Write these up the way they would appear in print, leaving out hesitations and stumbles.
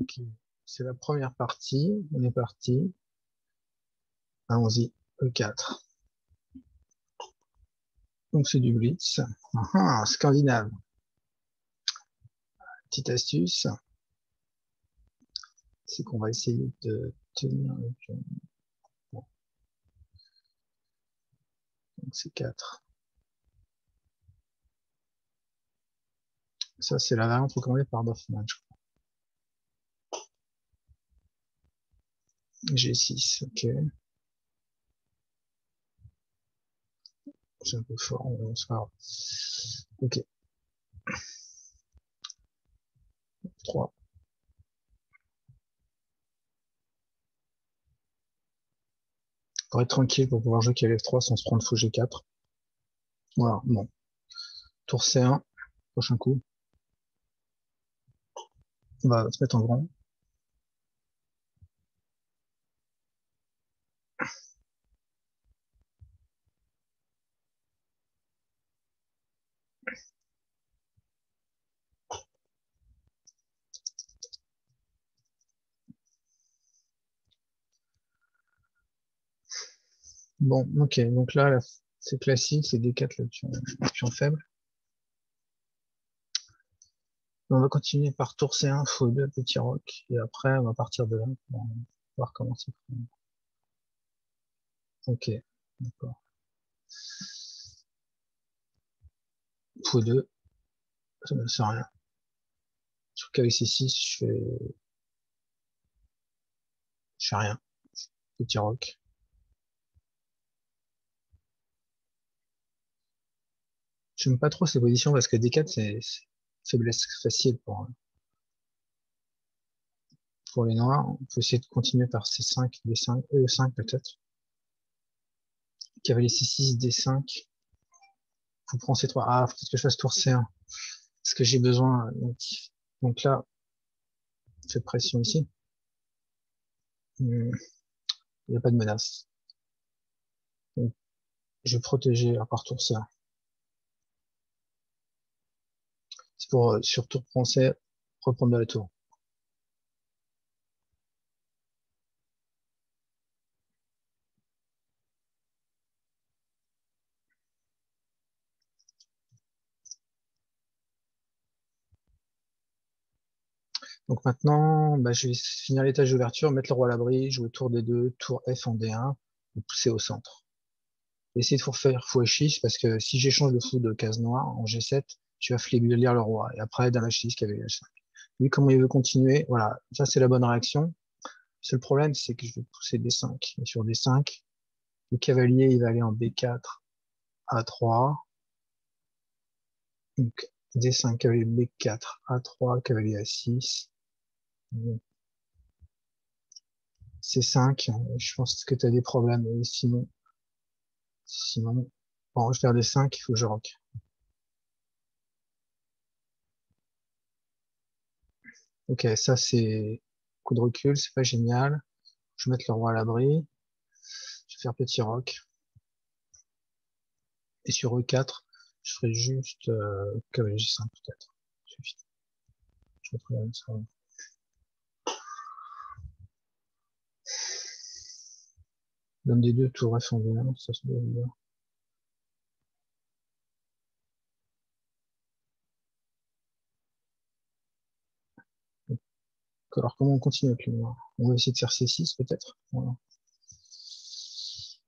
Ok. C'est la première partie. On est parti. Allons-y. E4. Donc c'est du blitz. Scandinave. Petite astuce, c'est qu'on va essayer de tenir le pion. Bon. Donc c'est 4. Ça, c'est la variante recommandée par Dorfman, je crois. G6, ok. C'est un peu fort, c'est pas grave. Ok. 3. Pour être tranquille, pour pouvoir jouer KF3 sans se prendre fou G4. Voilà, bon. Tour C1, prochain coup. On va se mettre en grand. Bon, ok, donc là, c'est classique, c'est D4 le pion faible. On va continuer par tour C1, fou 2, petit roc, et après, on va partir de là pour voir comment c'est. Ok, d'accord. Fou 2, ça ne sert à rien. Sur qu'avec C6, je fais rien. Petit roc. J'aime pas trop ces positions parce que D4, c'est faiblesse facile pour les noirs. On peut essayer de continuer par C5, D5, E5 peut-être. Cavalier C6, D5. Faut prendre C3. Ah, faut peut-être que je fasse tour C1. Parce que j'ai besoin. Donc là, cette pression ici. Il n'y a pas de menace. Donc, je vais protéger à part tour C1. C'est pour, sur tour français, reprendre de la tour. Donc maintenant, bah, je vais finir l'étage d'ouverture, mettre le roi à l'abri, jouer tour D2, tour F en D1, et pousser au centre. Essayer de faire fou H6, parce que si j'échange le fou de case noire en G7, tu vas faiblir le roi. Et après, dame H6, cavalier H5. Lui, comment il veut continuer, voilà, ça c'est la bonne réaction. Le seul problème, c'est que je vais pousser D5. Et sur D5, le cavalier, il va aller en B4, A3. Donc, D5, cavalier B4, A3, cavalier A6. C5, je pense que tu as des problèmes. Sinon, bon, je perds D5, il faut que je rock. Ok, ça c'est coup de recul, c'est pas génial. Je vais mettre le roi à l'abri. Je vais faire petit roc. Et sur E4, je ferai juste cavalier G5 peut-être. Je retrouve ça. Dame des deux, tour F en D1, ça se doit bien. Alors comment on continue avec le noir? On va essayer de faire C6 peut-être. Voilà.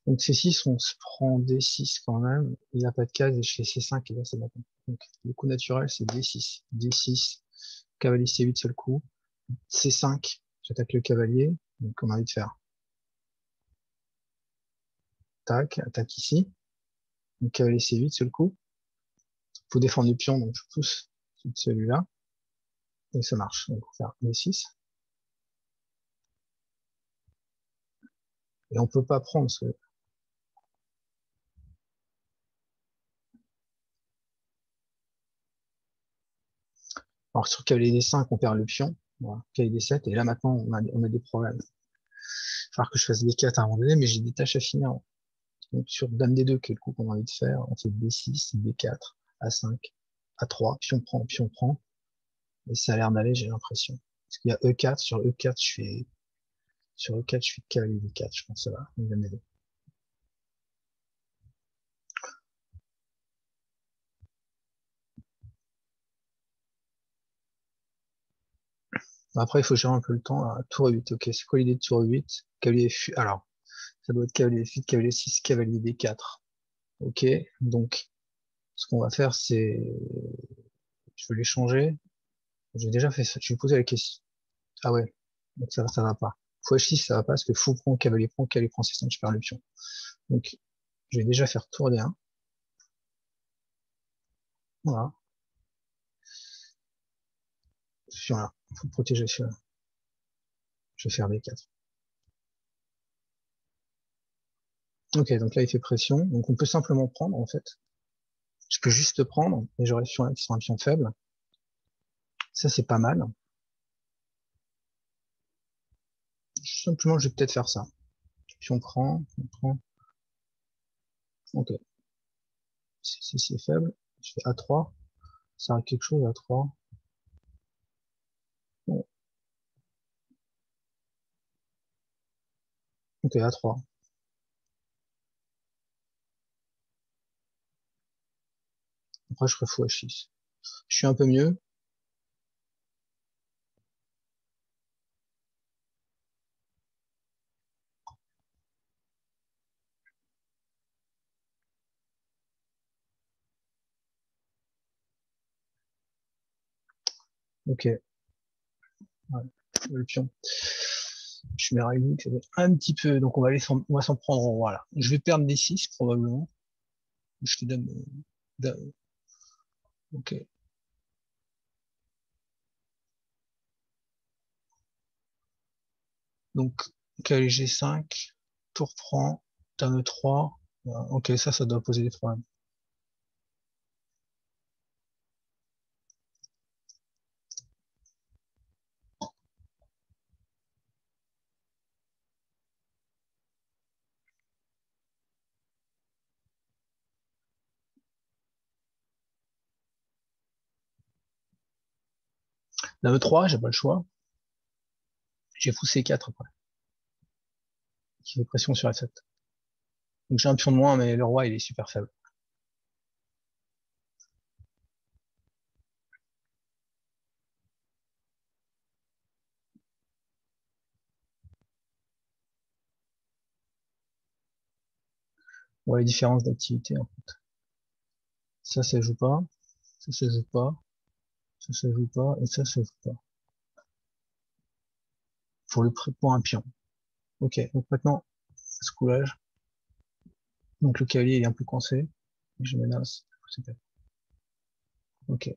Donc C6, on se prend D6 quand même. Il n'y a pas de case et je fais C5 et là c'est maintenant. Donc le coup naturel c'est D6. D6, cavalier C8 seul coup. C5, j'attaque le cavalier. Donc on a envie de faire. Tac, attaque ici. Donc cavalier C8 seul coup. Faut défendre le pion, donc je pousse celui-là. Et ça marche. Donc on va faire D6. Et on peut pas prendre ce. Alors sur cavalier D5, on perd le pion. Voilà, cavalier D7. Et là maintenant, on a des problèmes. Il va falloir que je fasse D4 à un moment donné, mais j'ai des tâches à finir. Donc sur dame D2, qui est le coup qu'on a envie de faire, on fait D6, D4, A5, A3, puis on prend. Et ça a l'air d'aller, j'ai l'impression. Parce qu'il y a E4, sur E4, je fais cavalier D4, je pense que ça va, il va m'aider. Après, il faut gérer un peu le temps, là. Tour 8, ok, c'est quoi l'idée de tour 8? Cavalier F, alors, ça doit être cavalier F8, cavalier 6, cavalier D4. Ok, donc, ce qu'on va faire, c'est, je vais les changer. J'ai déjà fait ça, je vais poser la question. Ah ouais, donc ça va pas. Fou H6, ça va pas, parce que fou prend, cavalier prend C5, je perds le pion. Donc, je vais déjà faire tour D1. Voilà, celui-là, faut protéger celui-là. Je vais faire D4. Ok, donc là, il fait pression. Donc, on peut simplement prendre, en fait. Je peux juste prendre, et j'aurai sur qui sera un pion faible. Ça, c'est pas mal. Simplement, je vais peut-être faire ça. Puis on prend. Ok. Si c'est faible, je fais A3. Ça a quelque chose, A3. Bon. Ok, A3. Après, je ferai fou H6. Je suis un peu mieux. Ok. Ouais. Le pion. Je mets Rayleigh, ça va être un petit peu. Donc, on va s'en prendre en roi, là. Je vais perdre D6, probablement. Je te donne, ok. Donc, cavalier G5, tour prend, dame 3. Ok, ça doit poser des problèmes. Dame 3, j'ai pas le choix. J'ai fou C4 après, qui fait pression sur F7. Donc j'ai un pion de moins, mais le roi, il est super faible. On voit les différences d'activité, hein. Ça joue pas. Ça joue pas. Ça joue pas. Et ça joue pas. Pour un pion. Ok, donc maintenant, ce coulage. Donc le cavalier, il est un peu coincé. Je menace. Ok.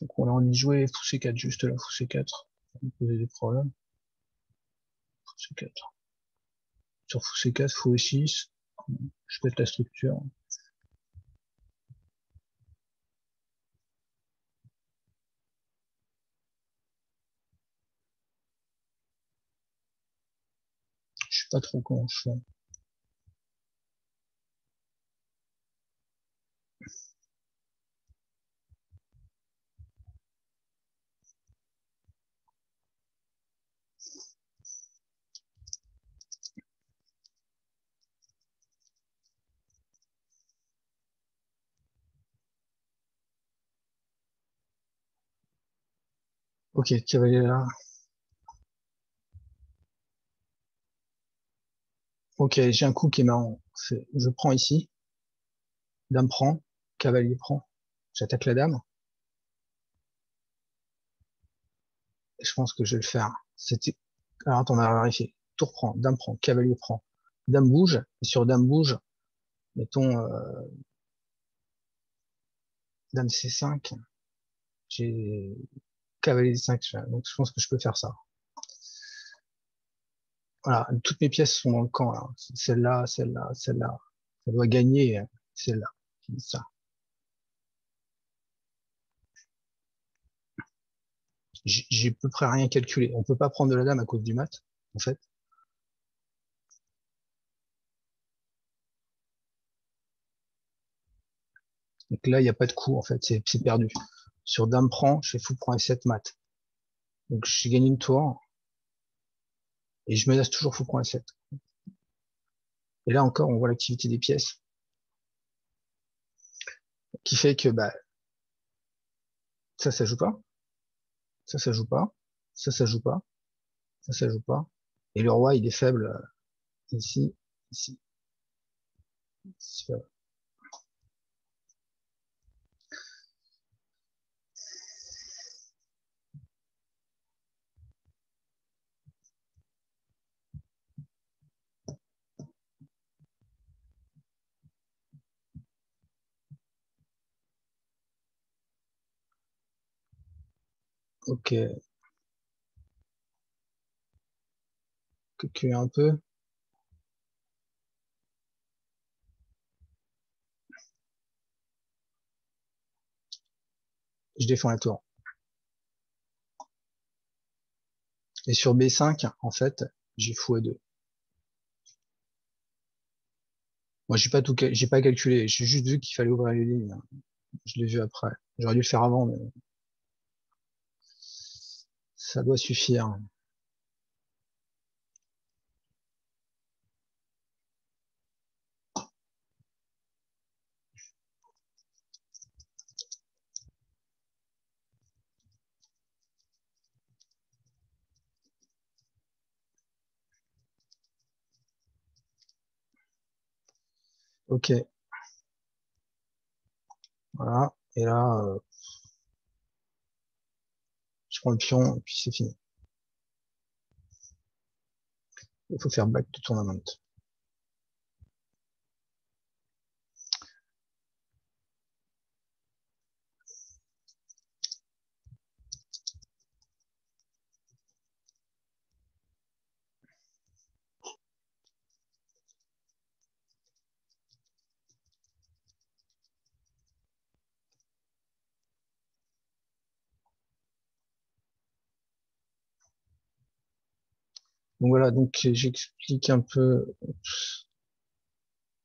Donc on a envie de jouer fou C4, juste là, fou C4. Ça va me poser des problèmes. Fou C4. Sur fou C4, fou E6. Je pète la structure. Je sais pas trop comment je fais. Ok, cavalier là. Ok, j'ai un coup qui est marrant. Je prends ici. Dame prend. Cavalier prend. J'attaque la dame. Et je pense que je vais le faire. Alors attends, on va vérifier. Tour prend. Dame prend. Cavalier prend. Dame bouge. Et sur dame bouge, mettons, dame C5. J'ai cavalier D5. Donc je pense que je peux faire ça. Voilà. Toutes mes pièces sont dans le camp, là. Celle-là, celle-là, celle-là. Ça doit gagner, celle-là. Ça. J'ai à peu près rien calculé. On peut pas prendre de la dame à cause du mat, en fait. Donc là, il n'y a pas de coup, en fait, c'est perdu. Sur dame prend, je fais fou prend F7 mat. Donc j'ai gagné une tour. Et je menace toujours fou prend F7. Et là encore, on voit l'activité des pièces. Qui fait que bah ça joue pas. Ça joue pas. Ça joue pas. Ça joue pas. Et le roi, il est faible ici, ici. ici. Ok, que un peu. Je défends la tour. Et sur B5, en fait, j'ai fou E2. Moi, j'ai pas calculé. J'ai juste vu qu'il fallait ouvrir les lignes. Je l'ai vu après. J'aurais dû le faire avant, mais ça doit suffire. Ok, voilà. Et là, je prends le pion et puis c'est fini. Il faut faire back to tournament. Donc voilà, donc j'explique un peu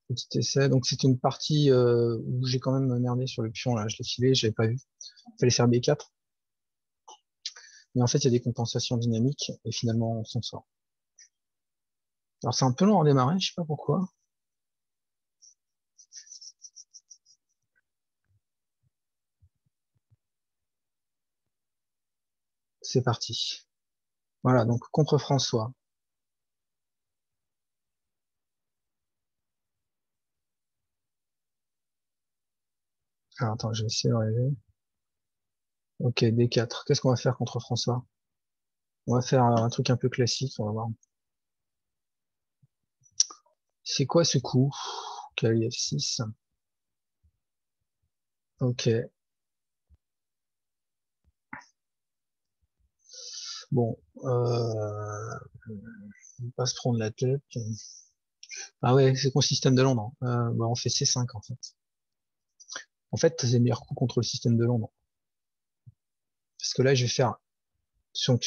petit essai. Donc c'était une partie où j'ai quand même merdé sur le pion là, je l'ai filé, j'avais pas vu. Il fallait faire B4. Mais en fait, il y a des compensations dynamiques et finalement on s'en sort. Alors c'est un peu long à démarrer, je sais pas pourquoi. C'est parti. Voilà, donc contre François. Alors attends, je vais essayer d'arriver. Ok, D4. Qu'est-ce qu'on va faire contre François? On va faire un truc un peu classique, on va voir. C'est quoi ce coup? Cavalier F6. Ok. Bon, on va pas se prendre la tête. Ah ouais, c'est quoi le système de Londres? Bah, on fait C5 en fait. En fait, c'est le meilleur coup contre le système de Londres. Parce que là, je vais faire sur,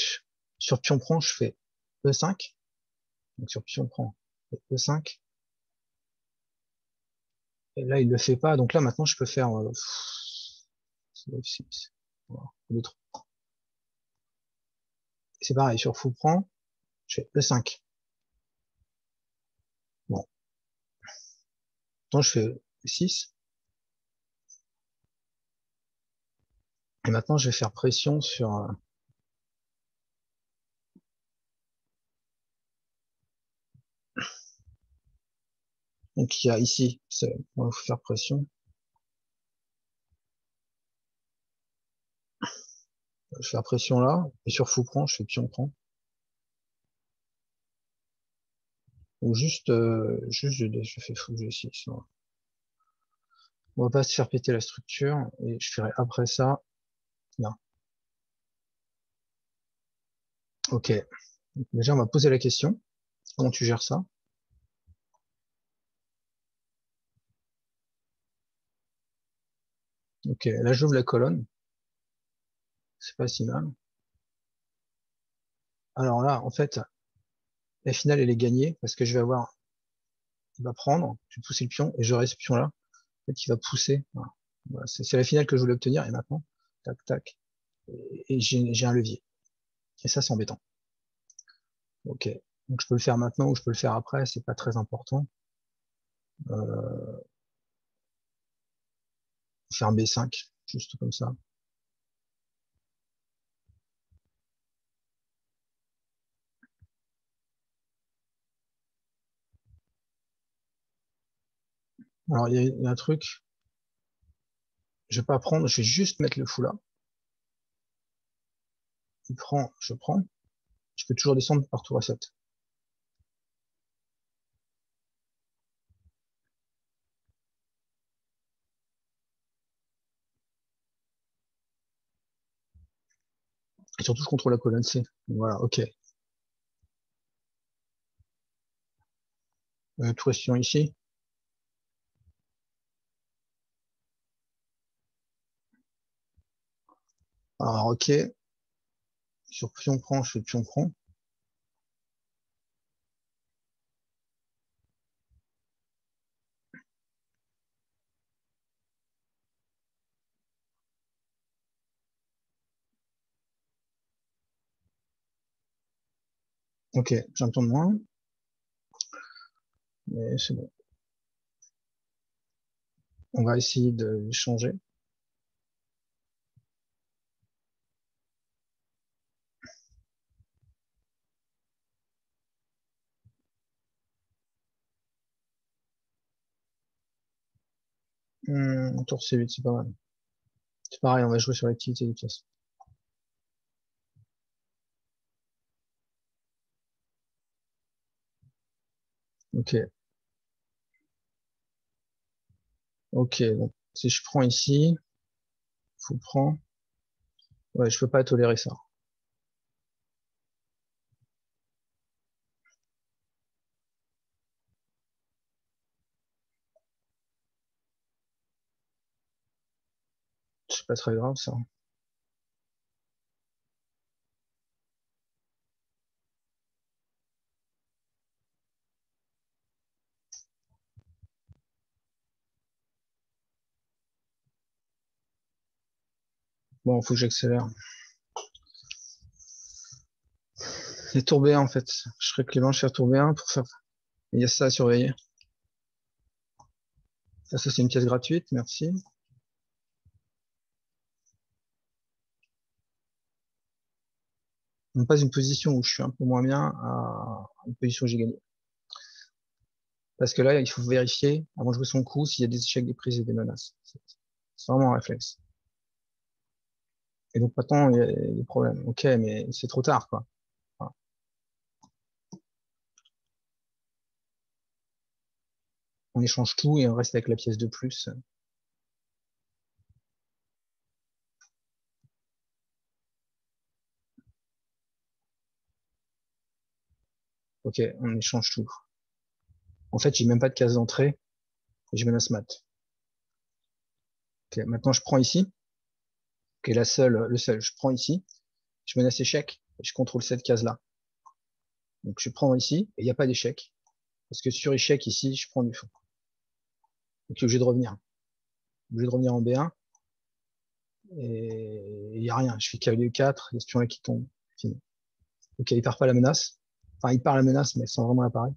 sur pion prend, je fais E5. Donc sur pion prend, E5. Et là, il le fait pas. Donc là, maintenant, je peux faire F6. Voilà, c'est pareil, sur fou prend, je fais E5. Bon, maintenant, je fais E6. Et maintenant, je vais faire pression sur... donc il y a ici, on va faire pression. Je fais la pression là, et sur fou prend, je fais pion prend. Ou juste je fais fou G6. Voilà. On va pas se faire péter la structure, et je ferai après ça, là. Ok. Déjà, on va poser la question. Comment tu gères ça? Ok, là j'ouvre la colonne. C'est pas si mal. Alors là, en fait, la finale, elle est gagnée parce que je vais avoir, il va prendre, je vais pousser le pion et j'aurai ce pion-là, en fait, qui va pousser. Voilà. Voilà, c'est la finale que je voulais obtenir et maintenant, tac, tac, et j'ai un levier. Et ça, c'est embêtant. Ok. Donc je peux le faire maintenant ou je peux le faire après, c'est pas très important. Faire un B5, juste comme ça. Alors il y a un truc, je vais pas prendre, je vais juste mettre le fou là. Il prend, je prends. Je peux toujours descendre par tour à 7. Et surtout, je contrôle la colonne C. Voilà, ok. Tour Espion ici. Alors, ok. Sur pion prend, je fais pion prend. Ok, j'ai un pion de moins, mais c'est bon. On va essayer de changer. Tour C8, c'est pas mal. C'est pareil, on va jouer sur l'activité des pièces. Ok, ok. Donc, si je prends ici, faut prendre. Ouais, je peux pas tolérer ça. C'est pas très grave, ça. Bon, faut que j'accélère. C'est tour B1, en fait. Je serais clément, je fais tour B1 pour faire. Il y a ça à surveiller. Ça c'est une pièce gratuite, merci. On passe d'une position où je suis un peu moins bien à une position où j'ai gagné. Parce que là, il faut vérifier, avant de jouer son coup, s'il y a des échecs, des prises et des menaces. C'est vraiment un réflexe. Et donc maintenant, il y a des problèmes. Ok, mais c'est trop tard, quoi. Enfin, on échange tout et on reste avec la pièce de plus. Ok, on échange tout. En fait, j'ai même pas de case d'entrée et je menace mat. Ok, maintenant je prends ici, qui est le seul. Je prends ici, je menace échec et je contrôle cette case-là. Donc je prends ici et il n'y a pas d'échec. Parce que sur échec ici, je prends du fond. Donc, je suis obligé de revenir. Obligé de revenir en B1 et il n'y a rien. Je fais cavalier E4, il y a ce pion-là qui tombe. Fini. Ok, il perd pas la menace. Enfin, il perd la menace, mais sans vraiment apparaître.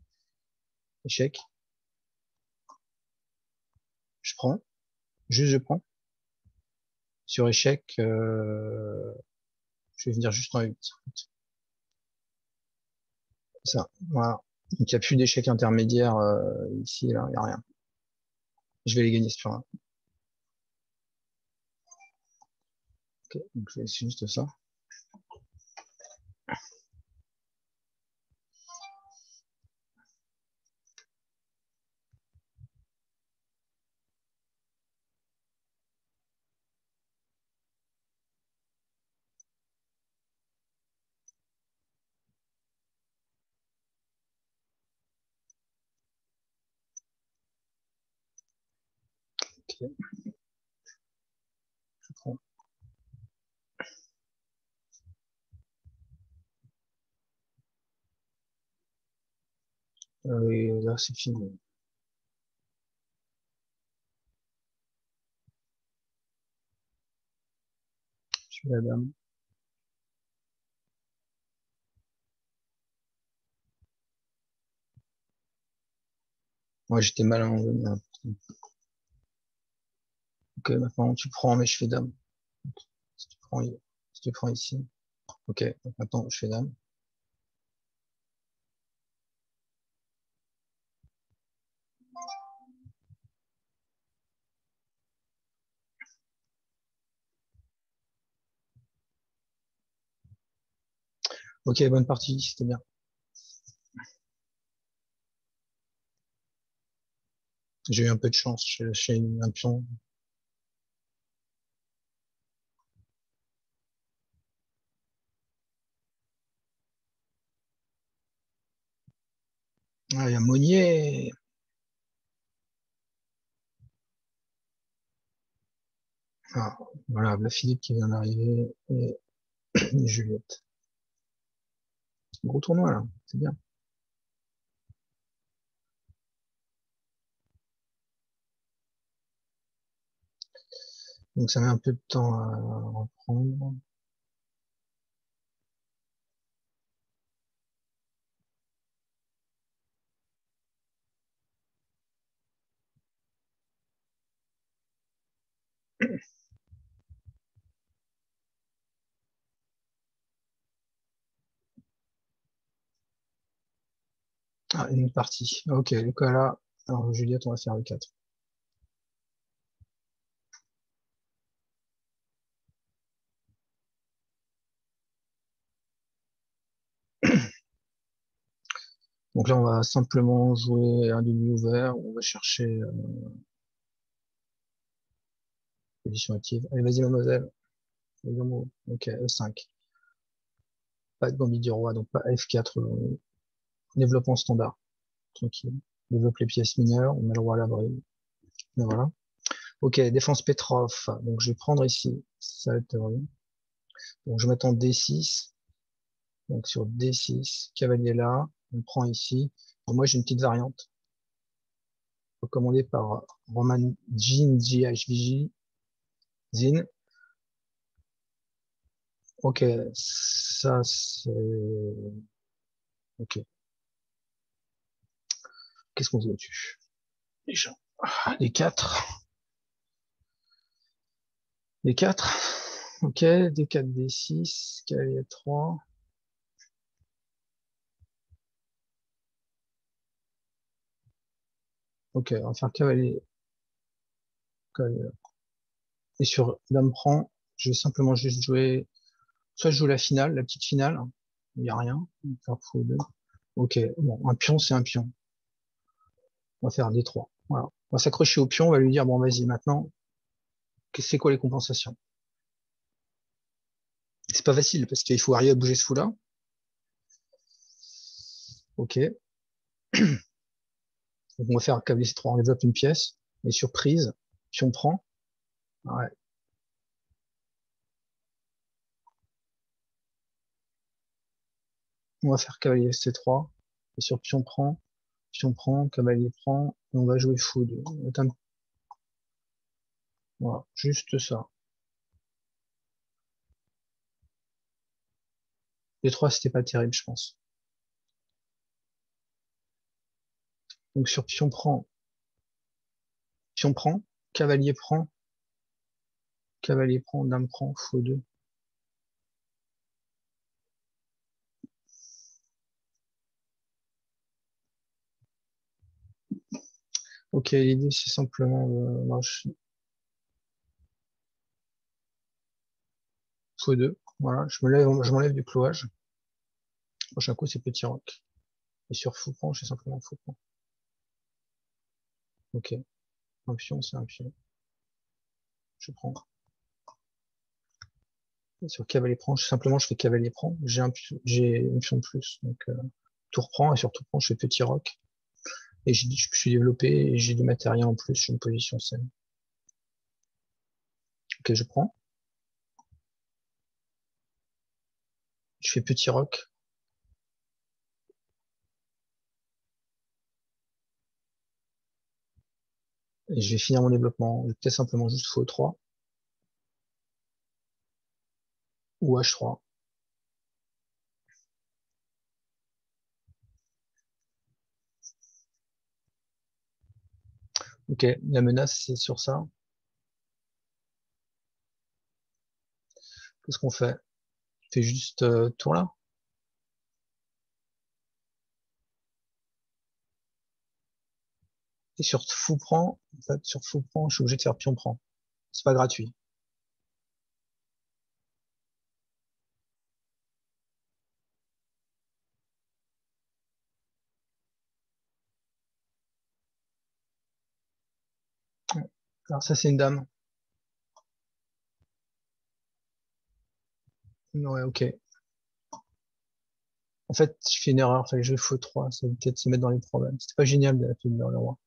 Échec. Je prends. Juste, je prends. Sur échec, je vais venir juste en 8. Ça, voilà. Donc, il n'y a plus d'échec intermédiaire ici, là, il n'y a rien. Je vais les gagner ce pion-là. Ok, donc je vais essayer juste ça. Ok, je prends. Et là, c'est fini. suis la dame. Moi, j'étais mal à un moment donné, hein. Ok, maintenant, tu prends, mais je fais dame. Si tu prends, si tu prends ici. Ok, donc maintenant, je fais dame. Ok, bonne partie, c'était bien. J'ai eu un peu de chance. J'ai lâché un pion. Ah, il y a Monnier. Ah, voilà, la Philippe qui vient d'arriver et Juliette. Gros tournoi, là. C'est bien. Donc, ça met un peu de temps à reprendre. Ah, une autre partie. Ok, le cas là. Alors, Juliette, on va faire le 4. Donc là, on va simplement jouer un demi ouvert. On va chercher position active. Allez, vas-y, mademoiselle. Ok, E5. Pas de gambit du roi, donc pas F4. Développement standard. Tranquille. Développe les pièces mineures. On met le roi à l'abri. Et voilà. Ok, défense Petrov. Donc, je vais prendre ici. Ça va être, donc, je vais mettre en D6. Donc, sur D6, cavalier là. On prend ici. Alors, moi, j'ai une petite variante recommandée par Roman Jean GHVJ Zin. Ok, ça c'est... Ok, qu'est-ce qu'on se voit dessus? Déjà, les 4. Les 4. Ok, D4, D6, cavalier 3. Ok, on va faire cavalier, cavalier. Et sur dame prend, je vais simplement juste jouer... Soit je joue la finale, la petite finale. Il n'y a rien. On va faire fou 2. Ok, bon, un pion, c'est un pion. On va faire D3. Voilà. On va s'accrocher au pion, on va lui dire, bon, vas-y, maintenant, c'est quoi les compensations? C'est pas facile, parce qu'il faut arriver à bouger ce fou-là. Ok. Donc on va faire câbler C3, on développe une pièce, et surprise, pion prend. Ouais. On va faire cavalier C3, et sur pion prend, cavalier prend, et on va jouer fou. Voilà, juste ça. Les trois, c'était pas terrible, je pense. Donc sur pion prend, cavalier prend, cavalier prend, dame prend, fou 2. Ok, l'idée c'est simplement non, fou 2. Voilà, je m'enlève du clouage. Prochain coup, c'est petit roc. Et sur fou prend, je fais simplement fou prend. Ok, un pion, c'est un pion. Je prends. Sur cavalier prend, simplement je fais cavalier prend. J'ai une pion de plus. Donc tour prend, et sur tour prend, je fais petit roc. Et je suis développé et j'ai du matériel en plus, je suis une position saine. Ok, je prends. Je fais petit roc. Et je vais finir mon développement. Je vais peut-être simplement juste faux 3. ou H3. Ok, la menace, c'est sur ça. Qu'est-ce qu'on fait? On fait juste tour là. Et sur fou prend, en fait, sur fou prend, je suis obligé de faire pion prend. C'est pas gratuit. Alors ça, c'est une dame. Ouais, ok. En fait, je fais une erreur. Fallait jouer x3. Ça va peut-être se mettre dans les problèmes. C'était pas génial de la faire dans le roi.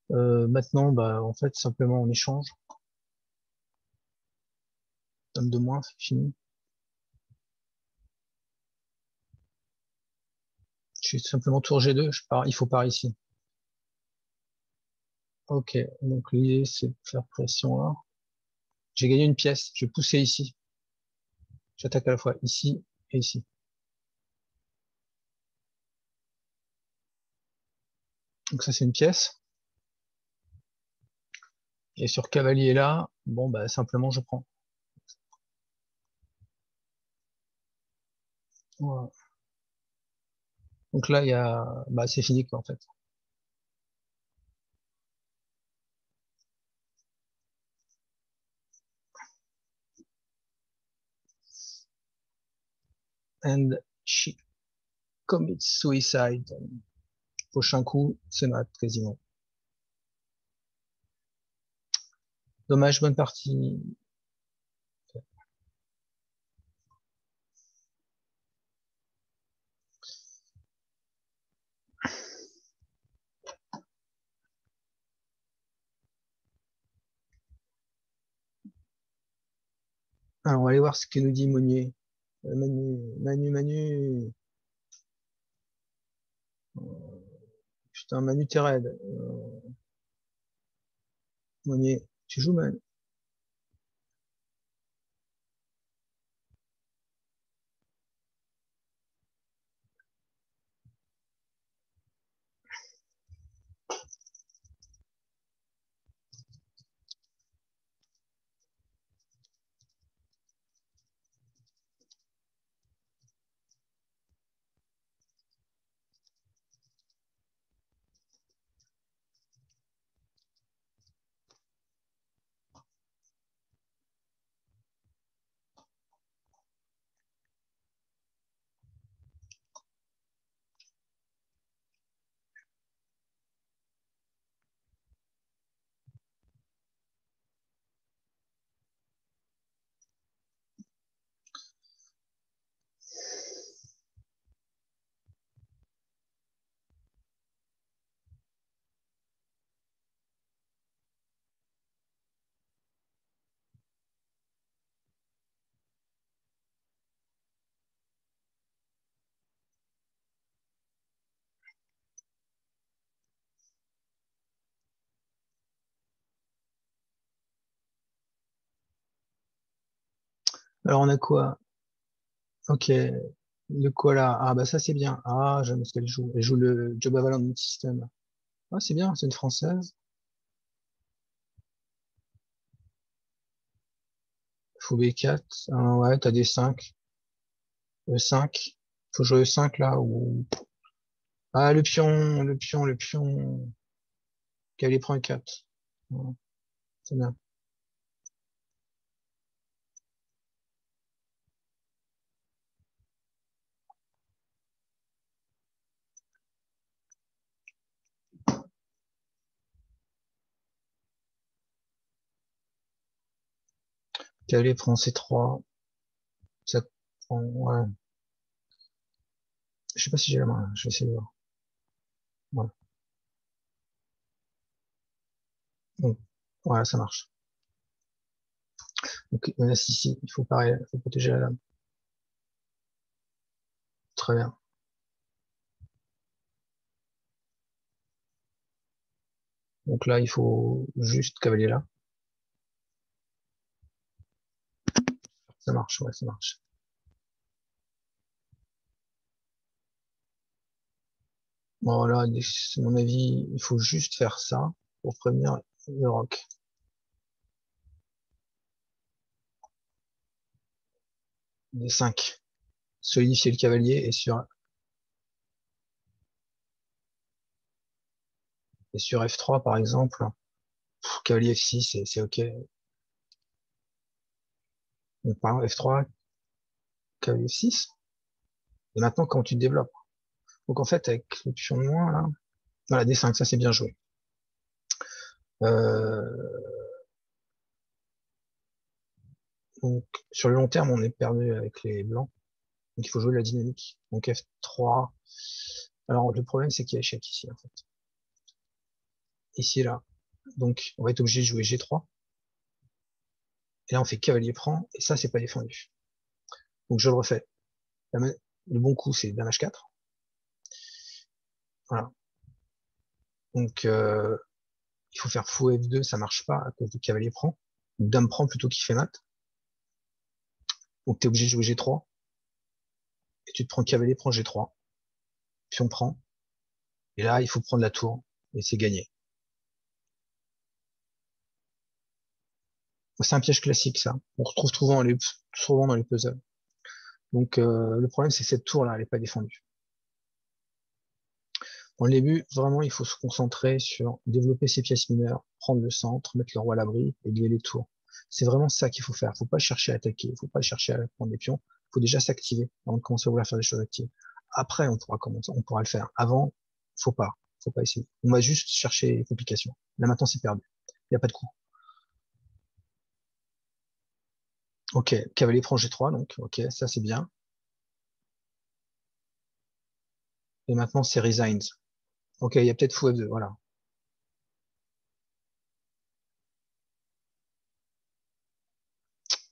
Maintenant, bah, en fait, simplement, on échange. Dame de moins, c'est fini. Je suis simplement tour G2. Je pars. Il faut par ici. Ok. Donc, l'idée, c'est de faire pression là. J'ai gagné une pièce. Je vais pousser ici. J'attaque à la fois ici et ici. Donc, ça, c'est une pièce. Et sur cavalier là, bon, bah, simplement, je prends. Voilà. Donc là, il y a, bah, c'est fini, quoi, en fait. And she commits suicide. Prochain coup, c'est mat, quasiment. Dommage, bonne partie. Alors, on va aller voir ce que nous dit Monnier. Manu. Putain, Manu, t'es raide. Monnier, tu joues, Manu? Alors, on a quoi? Ok. Le quoi là? Ah, bah, ça, c'est bien. Ah, j'aime ce qu'elle joue. Elle joue le Job Avalon Multisystem. Ah, c'est bien, c'est une française. Faut B4. Ah, ouais, t'as des 5. E5. Faut jouer E5 là. Ou... Ah, le pion. Cavalier prend E4. Ouais, c'est bien. Cavalier prend C3. Ça prend, ouais. Je sais pas si j'ai la main. Je vais essayer de voir. Voilà. Donc, voilà, ça marche. Donc, menace ici. Il faut pareil. Il faut protéger la lame. Très bien. Donc là, il faut juste cavalier là. Ça marche, ouais, ça marche. Bon, là, à mon avis, il faut juste faire ça pour prévenir le roc. Des 5. Solidifier le cavalier et sur F3, par exemple, cavalier F6, c'est OK. Donc, par exemple, F3, cavalier F6. Et maintenant, quand tu te développes. Donc, en fait, avec le pion de moins, là, voilà, D5, ça, c'est bien joué. Euh, donc, sur le long terme, on est perdu avec les blancs. Donc, il faut jouer la dynamique. Donc, F3. Alors, le problème, c'est qu'il y a échec ici, en fait. Ici et là. Donc, on va être obligé de jouer G3. Et là, on fait cavalier prend. Et ça, c'est pas défendu. Donc, je le refais. Le bon coup, c'est dame H4. Voilà. Donc, il faut faire fou F2, ça marche pas à cause du cavalier prend. Ou dame prend plutôt qu'il fait mat. Donc, tu es obligé de jouer G3. Et tu te prends cavalier prend G3. Puis on prend. Et là, il faut prendre la tour. Et c'est gagné. C'est un piège classique, ça. On retrouve souvent dans les puzzles. Donc, le problème, c'est que cette tour-là, elle n'est pas défendue. Dans le début, vraiment, il faut se concentrer sur développer ses pièces mineures, prendre le centre, mettre le roi à l'abri et lier les tours. C'est vraiment ça qu'il faut faire. Faut pas chercher à attaquer, faut pas chercher à prendre des pions. Faut déjà s'activer avant de commencer à vouloir faire des choses actives. Après, on pourra commencer, on pourra le faire. Avant, faut pas essayer. On va juste chercher les complications. Là maintenant, c'est perdu. Il n'y a pas de coup. Ok, cavalier prend G3, donc ok, ça c'est bien. Et maintenant, c'est resigns. Ok, il y a peut-être fou F2, voilà.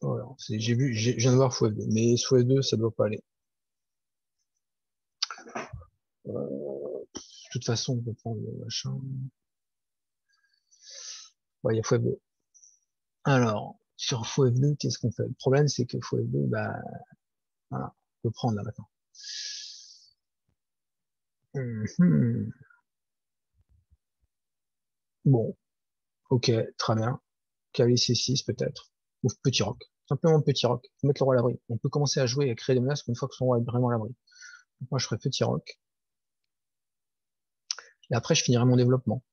Voilà. Je viens de voir fou F2, mais fou F2, ça doit pas aller. De toute façon, on peut prendre le machin. Ouais, il y a fou F2. Alors, sur fou F2, qu'est-ce qu'on fait? Le problème, c'est que fou F2, bah, voilà, on peut prendre là maintenant. Mhm. Bon, ok, très bien. Cavalier C6 peut-être. Ou petit roc. Simplement petit roc. Faut mettre le roi à l'abri. On peut commencer à jouer et à créer des menaces une fois que son roi est vraiment à l'abri. Donc moi, je ferai petit roc. Et après, je finirai mon développement.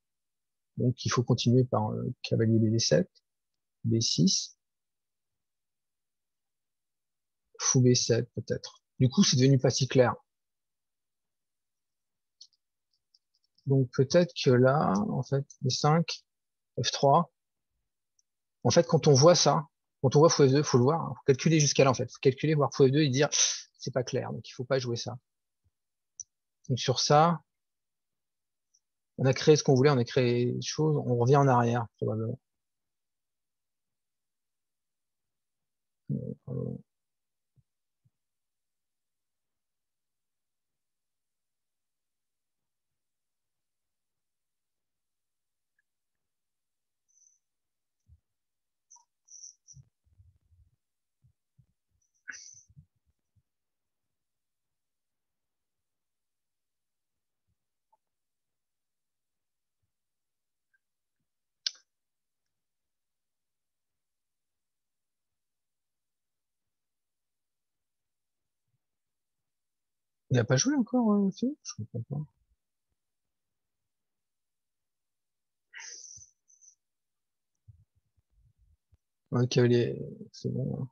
Donc, il faut continuer par cavalier BD7, B6, fou B7 peut-être. Du coup, c'est devenu pas si clair. Donc peut-être que là, en fait, B5, F3. En fait, quand on voit ça, quand on voit fou F2, faut le voir, hein. Faut calculer jusqu'à là, en fait. Faut calculer, voir fou F2 et dire, c'est pas clair, donc il faut pas jouer ça. Donc sur ça, on a créé ce qu'on voulait, on a créé des choses, on revient en arrière, probablement. Il a pas joué encore, Phil? Je comprends pas. Ouais, cavalier, c'est bon, hein.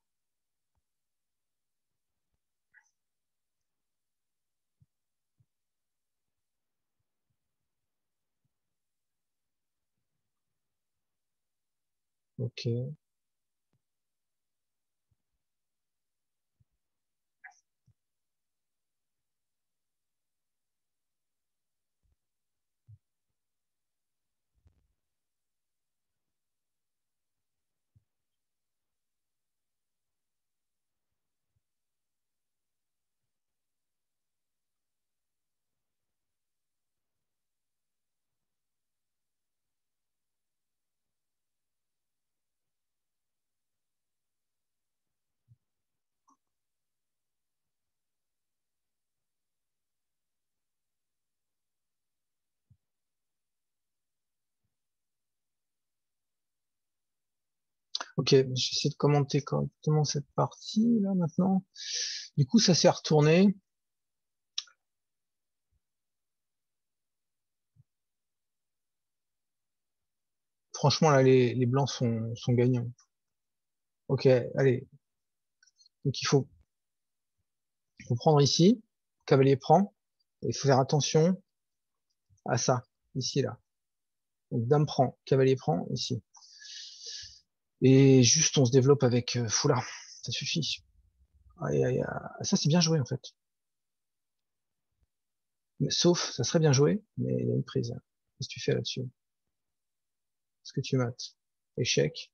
Ok. Ok, j'essaie de commenter correctement cette partie là maintenant. Du coup, ça s'est retourné. Franchement, là, les blancs sont gagnants. Ok, allez. Donc faut prendre ici. Cavalier prend. Il faut faire attention à ça, ici là. Donc dame prend, cavalier prend, ici. Et juste on se développe avec foulard. Ça suffit. Aïe, aïe, aïe. Ça c'est bien joué en fait. Sauf, ça serait bien joué, mais il y a une prise. Qu'est-ce que tu fais là-dessus? Est-ce que tu mates? Échec.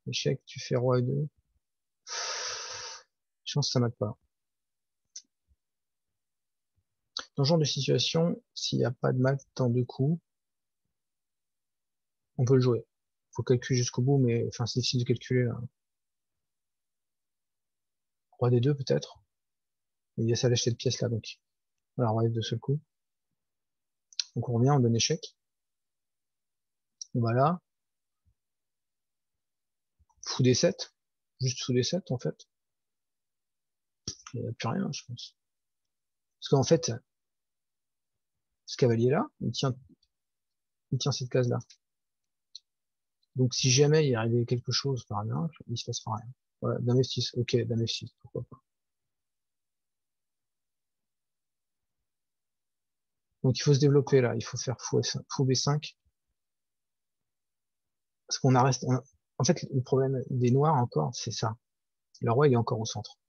Échec, tu fais roi E2. Je pense que ça mate pas. Dans ce genre de situation, s'il n'y a pas de mat en deux coups, on peut le jouer. Faut calculer jusqu'au bout, mais enfin c'est difficile de calculer là. Roi D2 peut-être. Il y a ça lâcher de pièces là donc. Voilà, roi F de seul coup. Donc on revient, on donne échec. Voilà. Fou D7. Juste fou D7 en fait. Il n'y a plus rien, je pense. Parce qu'en fait, ce cavalier là, il tient cette case là. Donc si jamais il arrivait quelque chose par là, il se passera rien. Voilà, dame F6. Ok, dame F6, pourquoi pas. Donc il faut se développer là, il faut faire fou B5. Parce qu'on a resté. En fait, le problème des noirs encore, c'est ça. Le roi, il est encore au centre.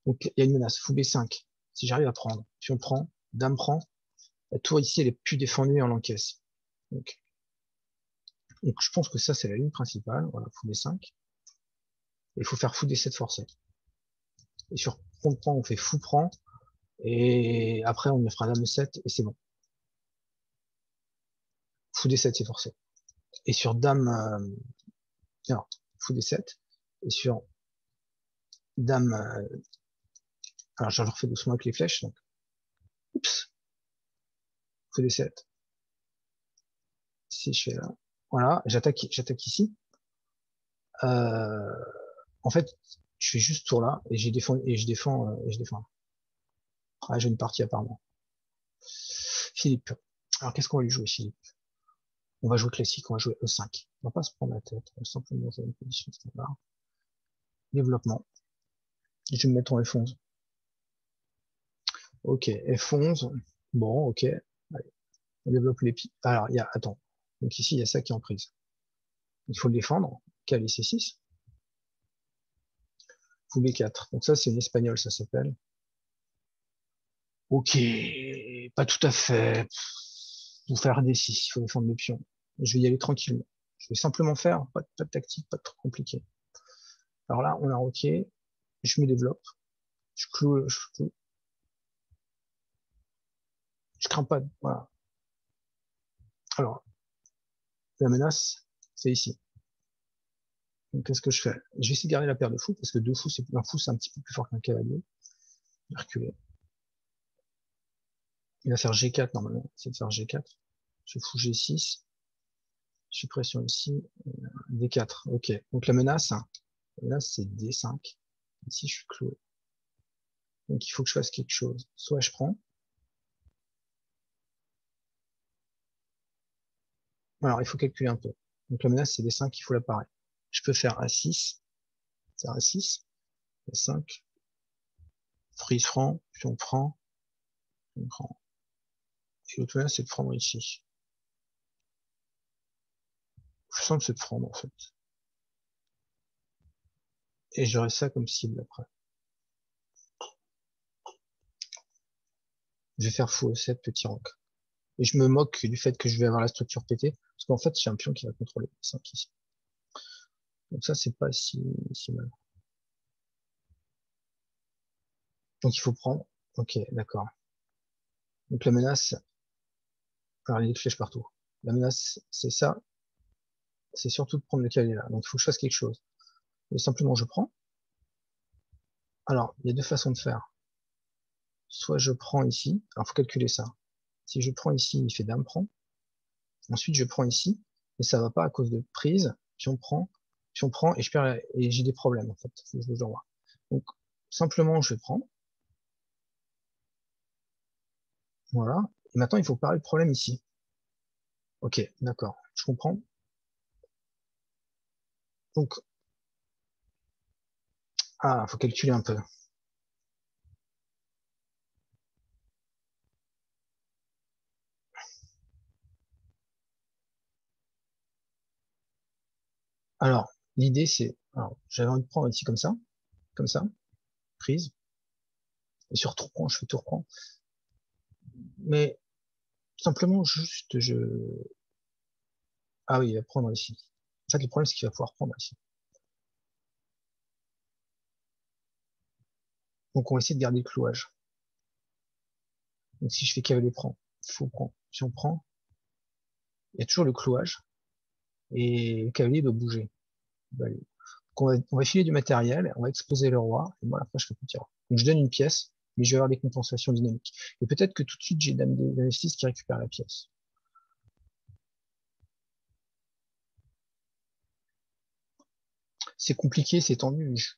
Donc il y a une menace. Fou B5. Si j'arrive à prendre, si on prend, dame prend, la tour ici, elle est plus défendue, on l'encaisse. Donc, donc je pense que ça, c'est la ligne principale. Voilà, fou B5. Il faut faire fou D7 forcé. Et sur prend prend, on fait fou prend. Et après, on fera dame 7 et c'est bon. Fou D7, c'est forcé. Et sur dame, non, fou D7. Et sur dame, alors je le refais doucement avec les flèches. Donc, oups, fou D7. Si je fais là, voilà, j'attaque ici. Euh, en fait, je fais juste tour là et je défends. Ah, j'ai une partie apparemment. Philippe. Alors qu'est-ce qu'on va lui jouer, Philippe? On va jouer classique, on va jouer E5. On va pas se prendre la tête, on va simplement jouer une position standard. Développement. Je vais me mettre en F11. Ok, F11. Bon, ok. Allez, on développe les pieds. Alors, attends. Donc ici, il y a ça qui est en prise. Il faut le défendre. Cavalier C6. Fou B4. Donc ça, c'est une espagnole, ça s'appelle. Ok, pas tout à fait. Pour faire des 6, il faut défendre le pion. Je vais y aller tranquillement. Je vais simplement faire, pas de tactique, pas de trop compliqué. Alors là, on a roqué, je me développe, je crains pas. Voilà. Alors, la menace, c'est ici. Donc, qu'est-ce que je fais? Je vais essayer de garder la paire de fous, parce que deux fous, un fou, c'est un petit peu plus fort qu'un cavalier. Je vais reculer. Il va faire G4 normalement. C'est de faire G4. Je fous G6. Je suis pression ici. D4. Ok. Donc la menace c'est D5. Ici, je suis cloué. Donc, il faut que je fasse quelque chose. Soit je prends. Alors, il faut calculer un peu. Donc, la menace, c'est D5, il faut l'apparaître. Je peux faire A6. C'est A6. A5. Freeze franc. Puis on prend. On prend. Et l'autre menace, c'est de prendre ici. Je sens que c'est de prendre, en fait. Et j'aurai ça comme cible après. Je vais faire fou E7, petit roc. Et je me moque du fait que je vais avoir la structure pétée. Parce qu'en fait, j'ai un pion qui va contrôler 5 ici. Donc ça, c'est pas si mal. Donc il faut prendre. Ok, d'accord. Donc la menace, alors il y a des flèches partout. La menace, c'est ça. C'est surtout de prendre le cavalier là. Donc il faut que je fasse quelque chose. Et simplement je prends. Alors, il y a deux façons de faire. Soit je prends ici. Alors, faut calculer ça. Si je prends ici, il fait dame prend. Ensuite, je prends ici. Et ça va pas à cause de prise. Puis on prend. Si on prend et je perds et j'ai des problèmes en fait. Faut que je le roi. Donc simplement je vais prendre. Voilà. Et maintenant il faut parer le problème ici. Ok, d'accord, je comprends. Donc faut calculer un peu. Alors l'idée c'est, alors j'avais envie de prendre ici comme ça, prise. Et sur tout reprend, je fais tout reprend. Mais simplement juste ah oui, il va prendre ici. En fait le problème c'est qu'il va pouvoir prendre ici. Donc on va essayer de garder le clouage. Donc si je fais cavalier prend, fou prend. Si on prend, il y a toujours le clouage et le cavalier doit bouger. Donc on va filer du matériel, on va exposer le roi, et moi après je fais petit roi. Donc je donne une pièce, mais je vais avoir des compensations dynamiques. Et peut-être que tout de suite j'ai dame d6 qui récupère la pièce. C'est compliqué, c'est tendu. Je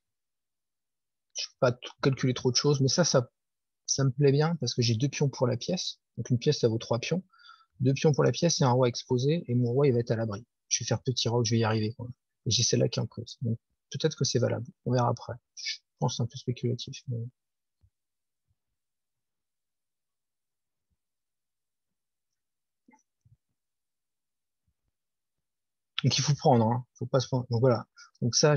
ne peux pas calculer trop de choses, mais ça me plaît bien parce que j'ai 2 pions pour la pièce. Donc une pièce ça vaut 3 pions. 2 pions pour la pièce et un roi exposé, et mon roi il va être à l'abri. Je vais faire petit roi, je vais y arriver quand même. Et j'ai celle-là qui est en cause. Donc peut-être que c'est valable. On verra après. Je pense que c'est un peu spéculatif. Mais... Donc il faut prendre, hein. Faut pas se prendre. Donc voilà. Donc ça,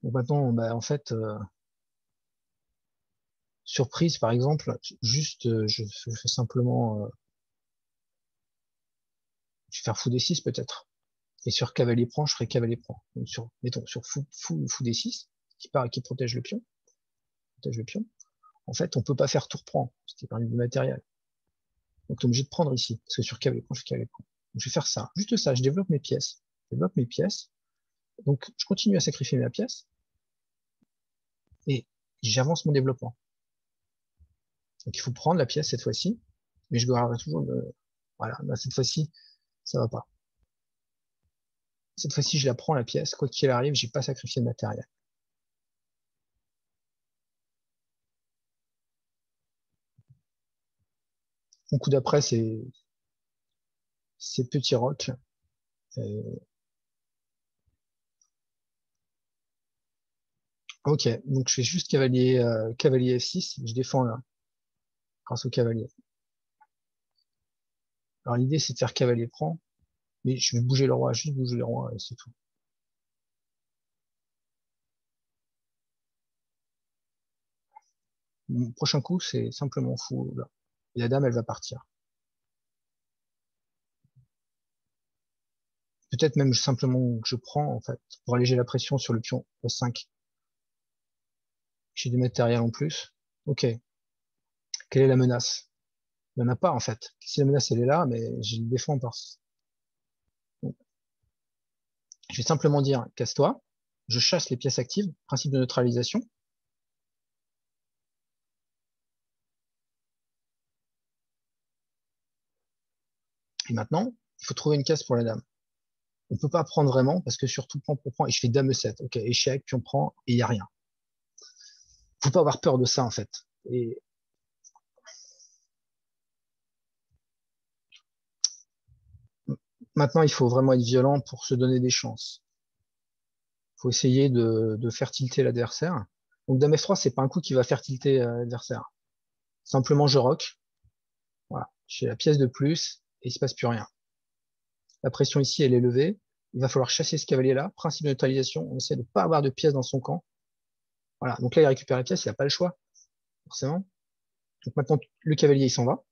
donc maintenant, bah, en fait, surprise par exemple, juste, je fais simplement, je vais faire fou d6 peut-être. Et sur cavalier prend, je ferai cavalier prend. Donc sur, mettons, sur fou d6, qui protège le pion, protège le pion. En fait, on peut pas faire tour prend, ce qui est quand même du matériel. Donc, tu es obligé de prendre ici, parce que sur cavalier prend, je fais cavalier prend. Donc, je vais faire ça, juste ça, je développe mes pièces. Je développe mes pièces. Donc, je continue à sacrifier ma pièce et j'avance mon développement. Donc, il faut prendre la pièce cette fois-ci, mais je garderai toujours le... Voilà, là, cette fois-ci, ça va pas. Cette fois-ci, je la prends la pièce, quoi qu'il arrive, j'ai pas sacrifié de matériel. Mon coup d'après, c'est petit roc. Ok, donc je fais juste cavalier F6, je défends là, grâce au cavalier. Alors l'idée c'est de faire cavalier prend, mais je vais bouger le roi, juste bouger le roi et c'est tout. Mon prochain coup c'est simplement fou là. Et la dame elle va partir. Peut-être même simplement que je prends en fait, pour alléger la pression sur le pion E5. J'ai du matériel en plus. Ok, quelle est la menace? Il n'y en a pas en fait. Si la menace elle est là, mais je le défends par... Donc, je vais simplement dire casse-toi, je chasse les pièces actives, principe de neutralisation. Et maintenant, il faut trouver une case pour la dame. On peut pas prendre vraiment parce que surtout prend pour prend et je fais dame 7. Ok, échec, puis on prend et il y a rien. Faut pas avoir peur de ça en fait. Et maintenant, il faut vraiment être violent pour se donner des chances. Il faut essayer de faire tilter l'adversaire. Donc dame F3, c'est pas un coup qui va faire tilter l'adversaire. Simplement, je rock. Voilà, j'ai la pièce de plus et il se passe plus rien. La pression ici, elle est levée. Il va falloir chasser ce cavalier-là. Principe de neutralisation, on essaie de pas avoir de pièces dans son camp. Voilà, donc là, il récupère la pièce, il n'a pas le choix, forcément. Donc maintenant, le cavalier, il s'en va.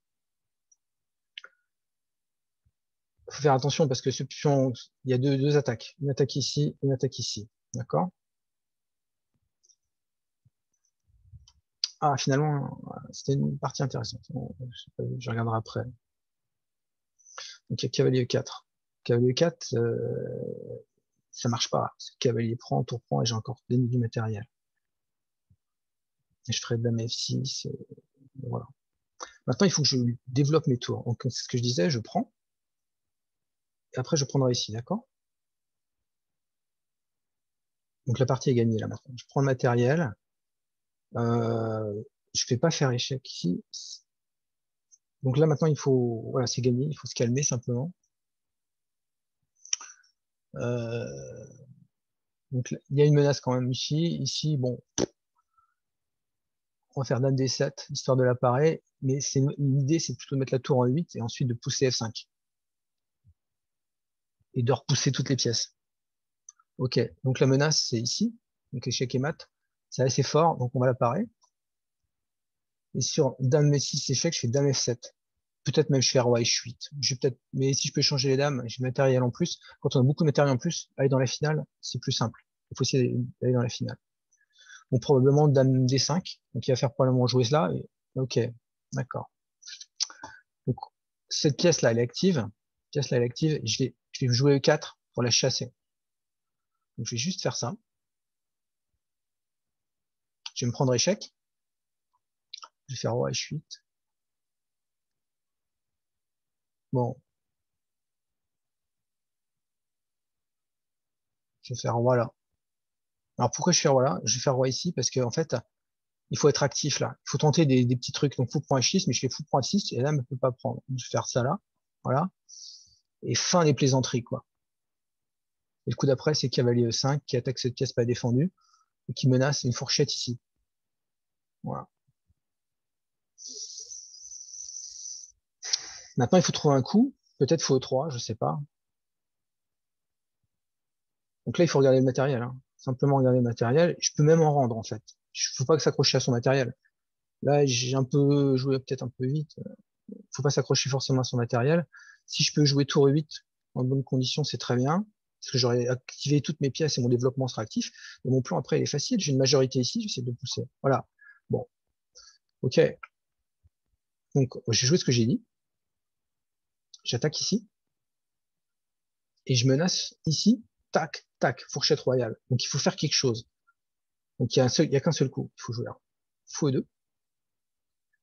Faut faire attention parce que ce pion, il y a deux attaques. Une attaque ici, une attaque ici. D'accord? Ah, finalement, c'était une partie intéressante. Je regarderai après. Donc, il y a cavalier 4. Cavalier 4, ça marche pas. Cavalier prend, tour prend, et j'ai encore du matériel. Et je ferai dame F6, voilà. Maintenant, il faut que je développe mes tours. Donc, c'est ce que je disais, je prends. Et après, je prendrai ici, d'accord? Donc, la partie est gagnée, là, maintenant. Je prends le matériel. Je vais pas faire échec ici. Donc là, maintenant, il faut, voilà, c'est gagné. Il faut se calmer, simplement. Donc, il y a une menace quand même ici. Ici, bon, on va faire dame D7, histoire de la parer. Mais l'idée, c'est plutôt de mettre la tour en 8 et ensuite de pousser F5. Et de repousser toutes les pièces. Ok, donc la menace, c'est ici. Donc échec et mat. C'est assez fort, donc on va la parer. Et sur dame D6 échec, je fais dame F7. Peut-être même je fais roi H8. Mais si je peux changer les dames, j'ai le matériel en plus. Quand on a beaucoup de matériel en plus, aller dans la finale, c'est plus simple. Il faut essayer d'aller dans la finale. Donc probablement dame D5. Donc il va faire probablement jouer cela. Ok, d'accord. Donc cette pièce-là, elle est active. Pièce-là, elle est active. Je vais jouer E4 pour la chasser. Donc je vais juste faire ça. Je vais me prendre échec. Je vais faire roi H8. Bon, je vais faire roi là. Alors pourquoi je fais roi là? Je vais faire roi ici parce qu'en fait, il faut être actif là. Il faut tenter des petits trucs. Donc fou prend H6, mais je fais fou prend H6 et là, ne peut pas prendre. Je vais faire ça là. Voilà. Et fin des plaisanteries, quoi. Et le coup d'après, c'est cavalier E5 qui attaque cette pièce pas défendue et qui menace une fourchette ici. Voilà. Maintenant, il faut trouver un coup. Peut-être fou E3, je sais pas. Donc là, il faut regarder le matériel, hein. Simplement regarder le matériel. Je peux même en rendre, en fait. Il faut pas que s'accrocher à son matériel. Là, j'ai un peu joué peut-être un peu vite. Faut pas s'accrocher forcément à son matériel. Si je peux jouer tour 8 en bonnes conditions, c'est très bien. Parce que j'aurai activé toutes mes pièces et mon développement sera actif. Et mon plan après, il est facile. J'ai une majorité ici, j'essaie de pousser. Voilà. Bon. OK. Donc, j'ai joué ce que j'ai dit. J'attaque ici. Et je menace ici. Tac, tac, fourchette royale. Donc, il faut faire quelque chose. Donc, il y a qu'un seul coup. Il faut jouer là. Fou et 2.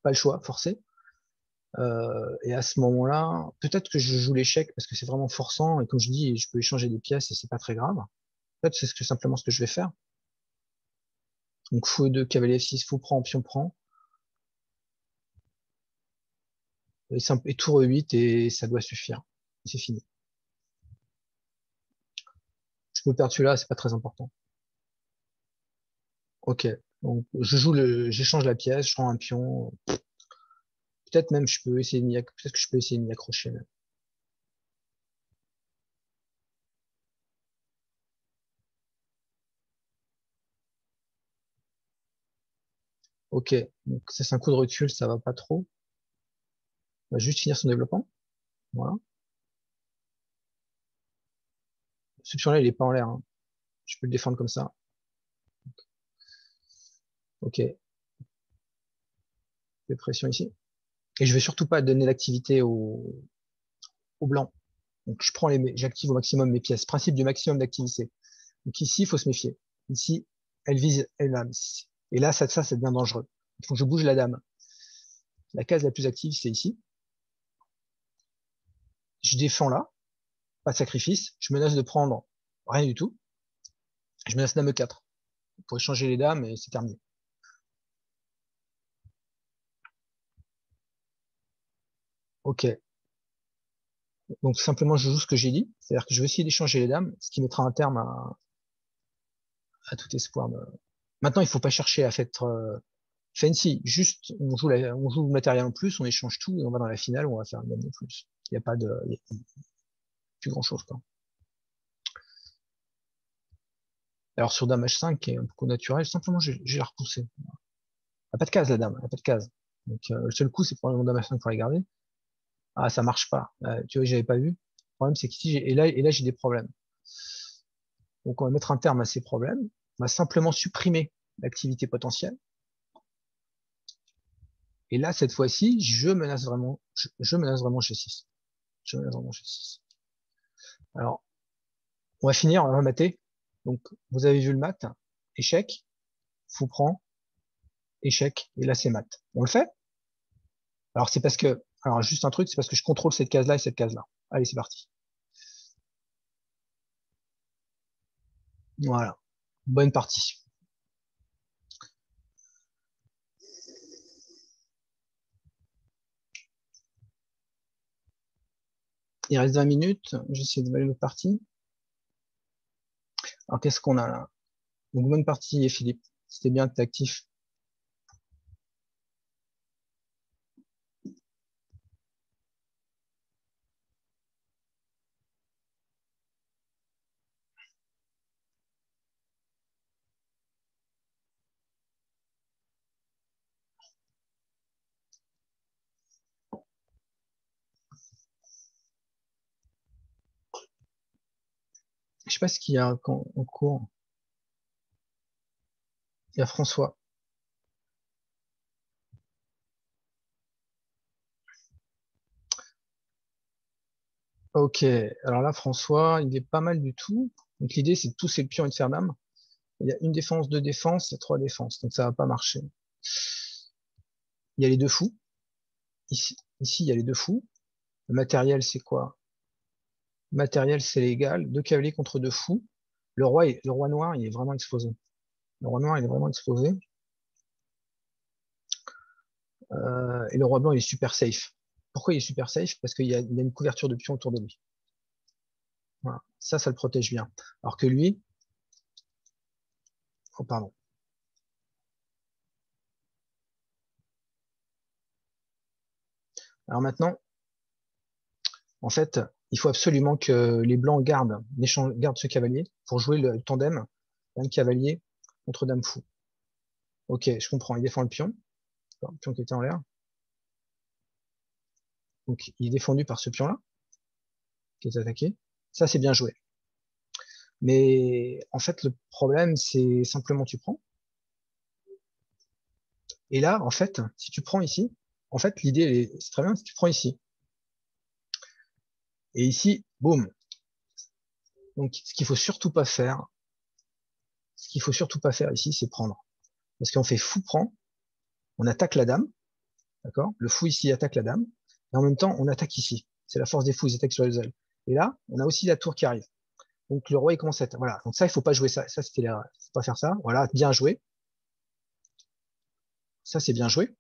Pas le choix, forcé. Et à ce moment-là, peut-être que je joue l'échec parce que c'est vraiment forçant. Et comme je dis, je peux échanger des pièces et c'est pas très grave. En fait, c'est simplement ce que je vais faire. Donc, fou E2, cavalier F6, fou prend, pion prend. Et tour E8 et ça doit suffire. C'est fini. Je peux perdre celui-là, c'est pas très important. Ok. Donc, j'échange la pièce, je rends un pion. Peut-être même, peut-être que je peux essayer de m'y accrocher, même. Ok. Donc, ça, c'est un coup de recul, ça va pas trop. On va juste finir son développement. Voilà. Ce pion-là, il est pas en l'air, hein. Je peux le défendre comme ça. Ok. Des pression ici. Et je vais surtout pas donner l'activité au blanc. Donc, j'active au maximum mes pièces. Principe du maximum d'activité. Donc ici, il faut se méfier. Ici, elle vise elle-même. Et là, ça devient dangereux. Il faut que je bouge la dame. La case la plus active, c'est ici. Je défends là, pas de sacrifice. Je menace de prendre rien du tout. Je menace dame E4 pour échanger les dames et c'est terminé. Ok. Donc simplement, je joue ce que j'ai dit. C'est-à-dire que je vais essayer d'échanger les dames, ce qui mettra un terme à tout espoir. Maintenant, il faut pas chercher à faire fancy. Juste, on joue le matériel en plus, on échange tout et on va dans la finale où on va faire une gamme de plus. Il n'y a pas de, il y a plus grand chose, quoi. Alors sur dame H5, qui est un peu naturel, simplement j'ai la repoussé. Elle n'a pas de case la dame, elle n'a pas de case. Donc le seul coup, c'est pour dame H5 pour la garder. Ah, ça marche pas. Tu vois, j'avais pas vu. Le problème, c'est qu'ici, et là j'ai des problèmes. Donc on va mettre un terme à ces problèmes. On va simplement supprimer l'activité potentielle. Et là, cette fois-ci, je menace vraiment G6. Je menace vraiment G6. Alors, on va finir, on va mater. Donc, vous avez vu le mat. Échec, fou prend, échec, et là c'est mat. On le fait? Alors c'est parce que, alors juste un truc, c'est parce que je contrôle cette case-là et cette case-là. Allez, c'est parti. Voilà. Bonne partie. Il reste 20 minutes. J'essaie de valider l'autre partie. Alors qu'est-ce qu'on a là? Donc bonne partie, Philippe. C'était bien, t'es actif. Je sais pas ce qu'il y a en cours. Il y a François. Ok. Alors là, François, il est pas mal du tout. Donc l'idée, c'est de pousser le pion et de faire dame. Il y a une défense, deux défenses, et trois défenses. Donc ça va pas marcher. Il y a les deux fous. Ici, il y a les deux fous. Le matériel, c'est quoi? Le matériel, c'est légal. Deux cavaliers contre deux fous. Le roi noir, il est vraiment exposé. Le roi noir, il est vraiment exposé. Et le roi blanc, il est super safe. Pourquoi il est super safe? Parce qu'il a une couverture de pions autour de lui. Voilà. Ça le protège bien. Alors que lui, oh pardon. Alors maintenant, en fait, il faut absolument que les blancs gardent ce cavalier pour jouer le tandem dame cavalier contre dame fou. Ok, je comprends. Il défend le pion. Le pion qui était en l'air. Donc, il est défendu par ce pion-là, qui est attaqué. Ça, c'est bien joué. Mais en fait, le problème, c'est simplement tu prends. Et là, en fait, si tu prends ici, en fait, l'idée, c'est très bien si tu prends ici. Et ici, boum. Donc, ce qu'il faut surtout pas faire ici, c'est prendre. Parce qu'on fait fou prend, on attaque la dame, d'accord? Le fou ici attaque la dame, et en même temps, on attaque ici. C'est la force des fous, ils attaquent sur les ailes. Et là, on a aussi la tour qui arrive. Donc, le roi, il commence à être, voilà. Donc ça, il faut pas jouer ça. Ça, c'était là, faut pas faire ça. Voilà, bien joué. Ça, c'est bien joué.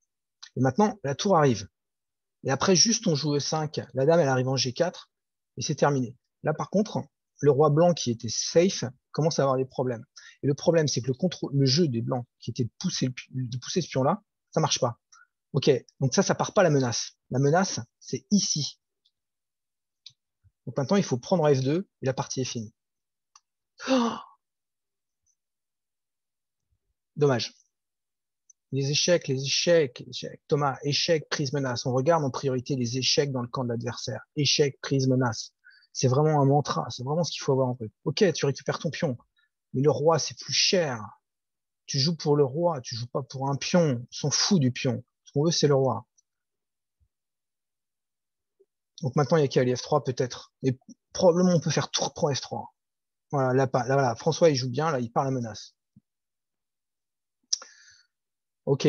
Et maintenant, la tour arrive. Et après, juste on joue E5, la dame, elle arrive en G4, et c'est terminé. Là, par contre, le roi blanc qui était safe commence à avoir des problèmes. Et le problème, c'est que le jeu des blancs, qui était de pousser ce pion-là, ça marche pas. Ok, donc ça part pas la menace. La menace, c'est ici. Donc maintenant, il faut prendre F2 et la partie est finie. Oh, dommage. Les échecs. Thomas, échec, prise, menace. On regarde en priorité les échecs dans le camp de l'adversaire. Échec, prise, menace. C'est vraiment un mantra. C'est vraiment ce qu'il faut avoir en tête. Ok, tu récupères ton pion. Mais le roi, c'est plus cher. Tu joues pour le roi. Tu joues pas pour un pion. On s'en fout du pion. Ce qu'on veut, c'est le roi. Donc maintenant, il y a qu'à aller F3 peut-être. Mais probablement, on peut faire tour prend F3. Voilà, là, voilà. François, il joue bien. Là, il part la menace. Ok,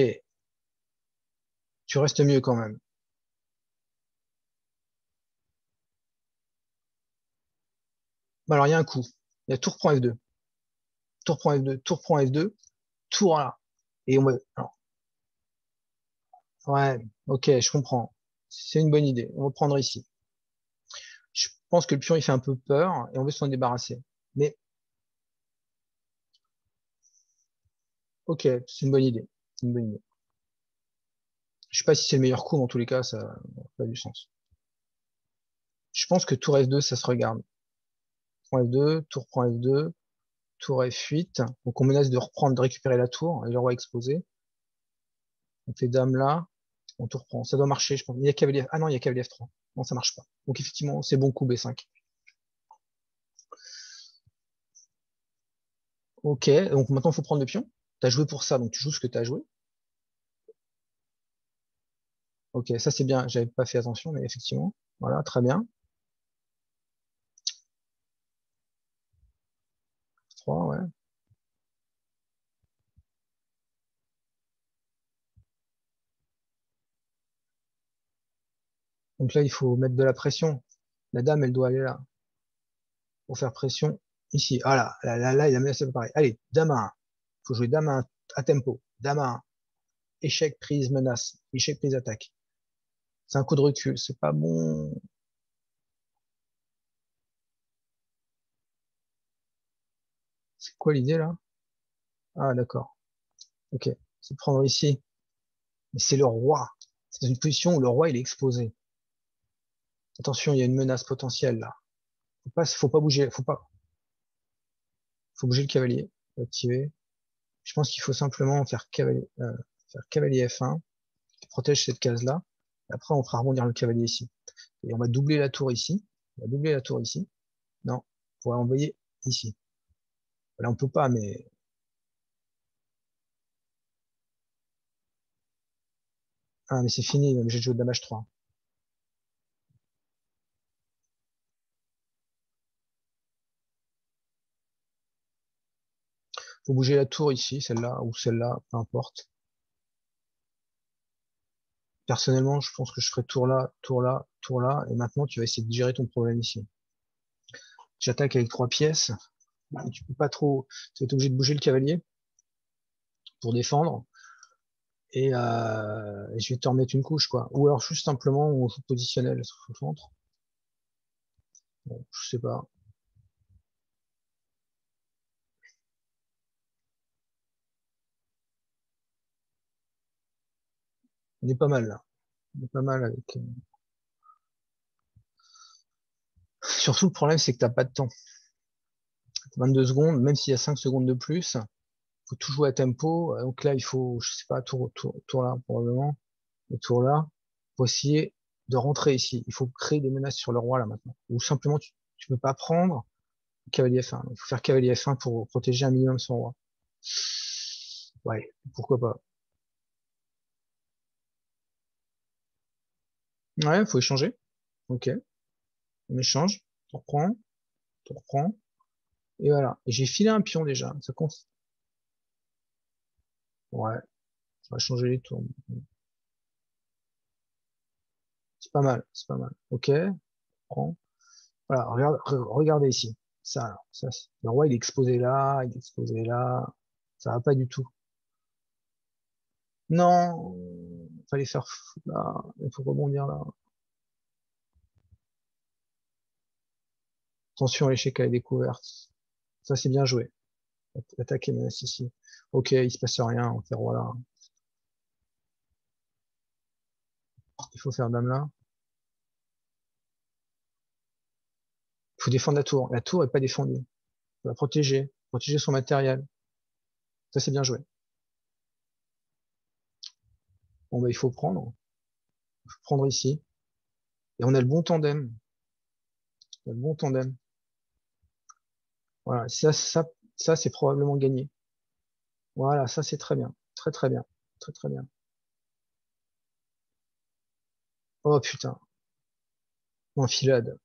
tu restes mieux quand même. Bah alors, il y a un coup. Il y a tour prend F2. Tour prend F2. Tour prend F2. Tour là. Et on va, alors, ouais, ok, je comprends. C'est une bonne idée. On va prendre ici. Je pense que le pion, il fait un peu peur et on veut s'en débarrasser. Mais, ok, c'est une bonne idée. C'est une bonne idée. Je sais pas si c'est le meilleur coup, mais en tous les cas, ça n'a pas du sens. Je pense que tour F2, ça se regarde. Prend F2, tour prend F2, tour F8. Donc on menace de reprendre, de récupérer la tour et le roi exposé. On fait dame là, on tour prend. Ça doit marcher, je pense. Il y a cavalier. Ah non, il y a cavalier F3. Non, ça marche pas. Donc effectivement, c'est bon coup B5. Ok, donc maintenant il faut prendre le pion. T'as joué pour ça, donc tu joues ce que t'as joué. Ok, ça c'est bien, j'avais pas fait attention, mais effectivement. Voilà, très bien. 3, ouais. Donc là, il faut mettre de la pression. La dame, elle doit aller là. Pour faire pression ici. Ah là, il a menacé pareil. Allez, dame à 1. Il faut jouer dame à 1 à tempo. Dame à 1. Échec, prise, menace. Échec, prise, attaque. C'est un coup de recul. C'est pas bon. C'est quoi l'idée là? Ah, d'accord. Ok. C'est prendre ici. Mais c'est le roi. C'est une position où le roi il est exposé. Attention, il y a une menace potentielle là. Faut pas bouger. Faut bouger le cavalier. Activer. Je pense qu'il faut simplement faire cavalier F1 qui protège cette case là. Et après, on fera rebondir le cavalier ici. Et on va doubler la tour ici. On va doubler la tour ici. Non. On pourrait envoyer ici. Là, on peut pas, mais ah, mais c'est fini. J'ai joué dame H3. Faut bouger la tour ici, celle-là ou celle-là, peu importe. Personnellement, je pense que je ferai tour là, tour là, tour là. Et maintenant, tu vas essayer de gérer ton problème ici. J'attaque avec 3 pièces. Tu peux pas trop. Tu vas être obligé de bouger le cavalier pour défendre. Et je vais te remettre une couche, quoi. Ou alors juste simplement on joue positionnel sur le centre. Bon, je sais pas. On est pas mal là. On est pas mal avec. Surtout le problème, c'est que t'as pas de temps. 22 secondes, même s'il y a 5 secondes de plus, faut tout jouer à tempo. Donc là, il faut, je sais pas, tour là probablement, et tour là, faut essayer de rentrer ici. Il faut créer des menaces sur le roi là maintenant. Ou simplement, tu peux pas prendre cavalier F1. Il faut faire cavalier F1 pour protéger un minimum son roi. Ouais, pourquoi pas. Ouais, faut échanger. Ok, on échange. Tu reprends, tu reprends. Et voilà. Et j'ai filé un pion déjà. Ça compte. Ouais, on va changer les tours. C'est pas mal, c'est pas mal. Ok, prends. Voilà, regardez ici. Le roi, il est exposé là, il est exposé là. Ça va pas du tout. Non, fallait faire là. Il faut rebondir là. Attention à l'échec à la découverte. Ça, c'est bien joué. Attaque et menace ici. Ok, il se passe rien. On fait roi là. Il faut faire dame là. Il faut défendre la tour. La tour est pas défendue. Faut la protéger. Protéger son matériel. Ça, c'est bien joué. Bon, bah, il faut prendre. Il faut prendre ici. Et on a le bon tandem. On a le bon tandem. Voilà. Ça, c'est probablement gagné. Voilà. Ça, c'est très bien. Très, très bien. Très, très bien. Oh, putain. Enfilade.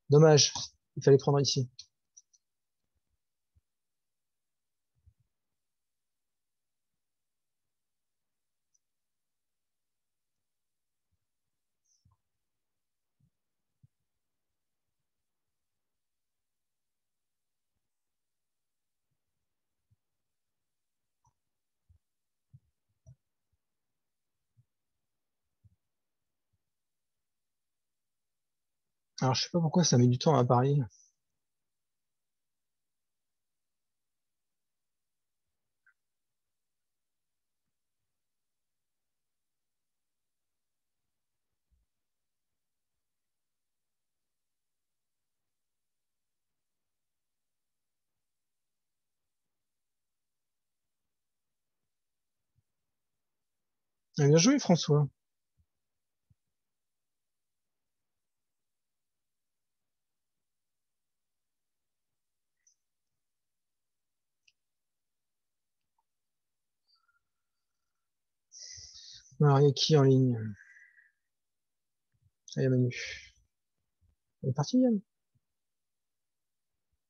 Dommage. Il fallait prendre ici. Alors, je sais pas pourquoi ça met du temps à Paris. Ah, bien joué, François. Alors, il y a qui en ligne? Ah, il y a Manu. Il est parti, Yann?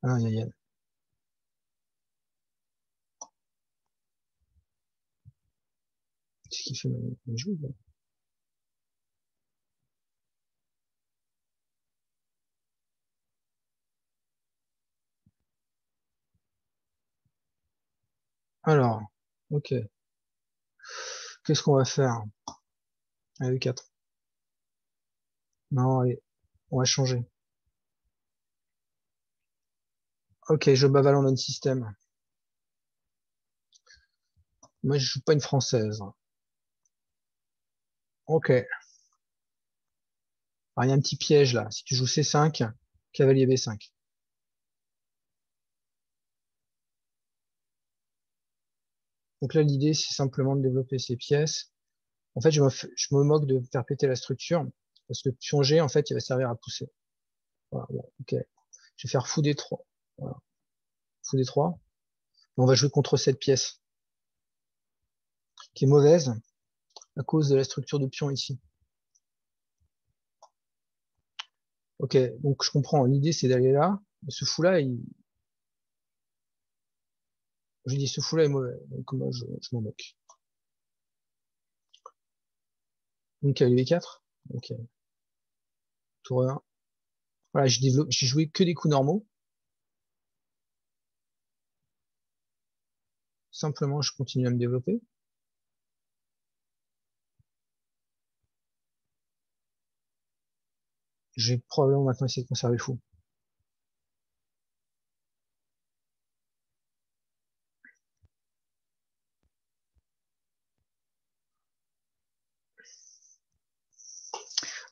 Ah non, il y a Yann. Qu'est-ce qu'il fait, Manu? Il joue, là. Alors, ok. Qu'est-ce qu'on va faire? Allez, 4. Non, allez, on va changer. Ok, je bats Valorant système. Moi, je joue pas une française. Ok. Alors, il y a un petit piège là. Si tu joues C5, cavalier B5. Donc là, l'idée, c'est simplement de développer ces pièces. En fait, je me moque de faire péter la structure, parce que pion G, en fait, il va servir à pousser. Voilà, bon, ok. Je vais faire fou D3. Voilà, fou D3. On va jouer contre cette pièce, qui est mauvaise, à cause de la structure de pion ici. Ok, donc je comprends. L'idée, c'est d'aller là. Mais ce fou-là, je dis ce fou-là est mauvais. Donc moi, je m'en moque. Donc, cavalier B4. Ok, tour 1. Voilà, j'ai joué que des coups normaux. Simplement, je continue à me développer. Je vais probablement maintenant essayer de conserver le fou.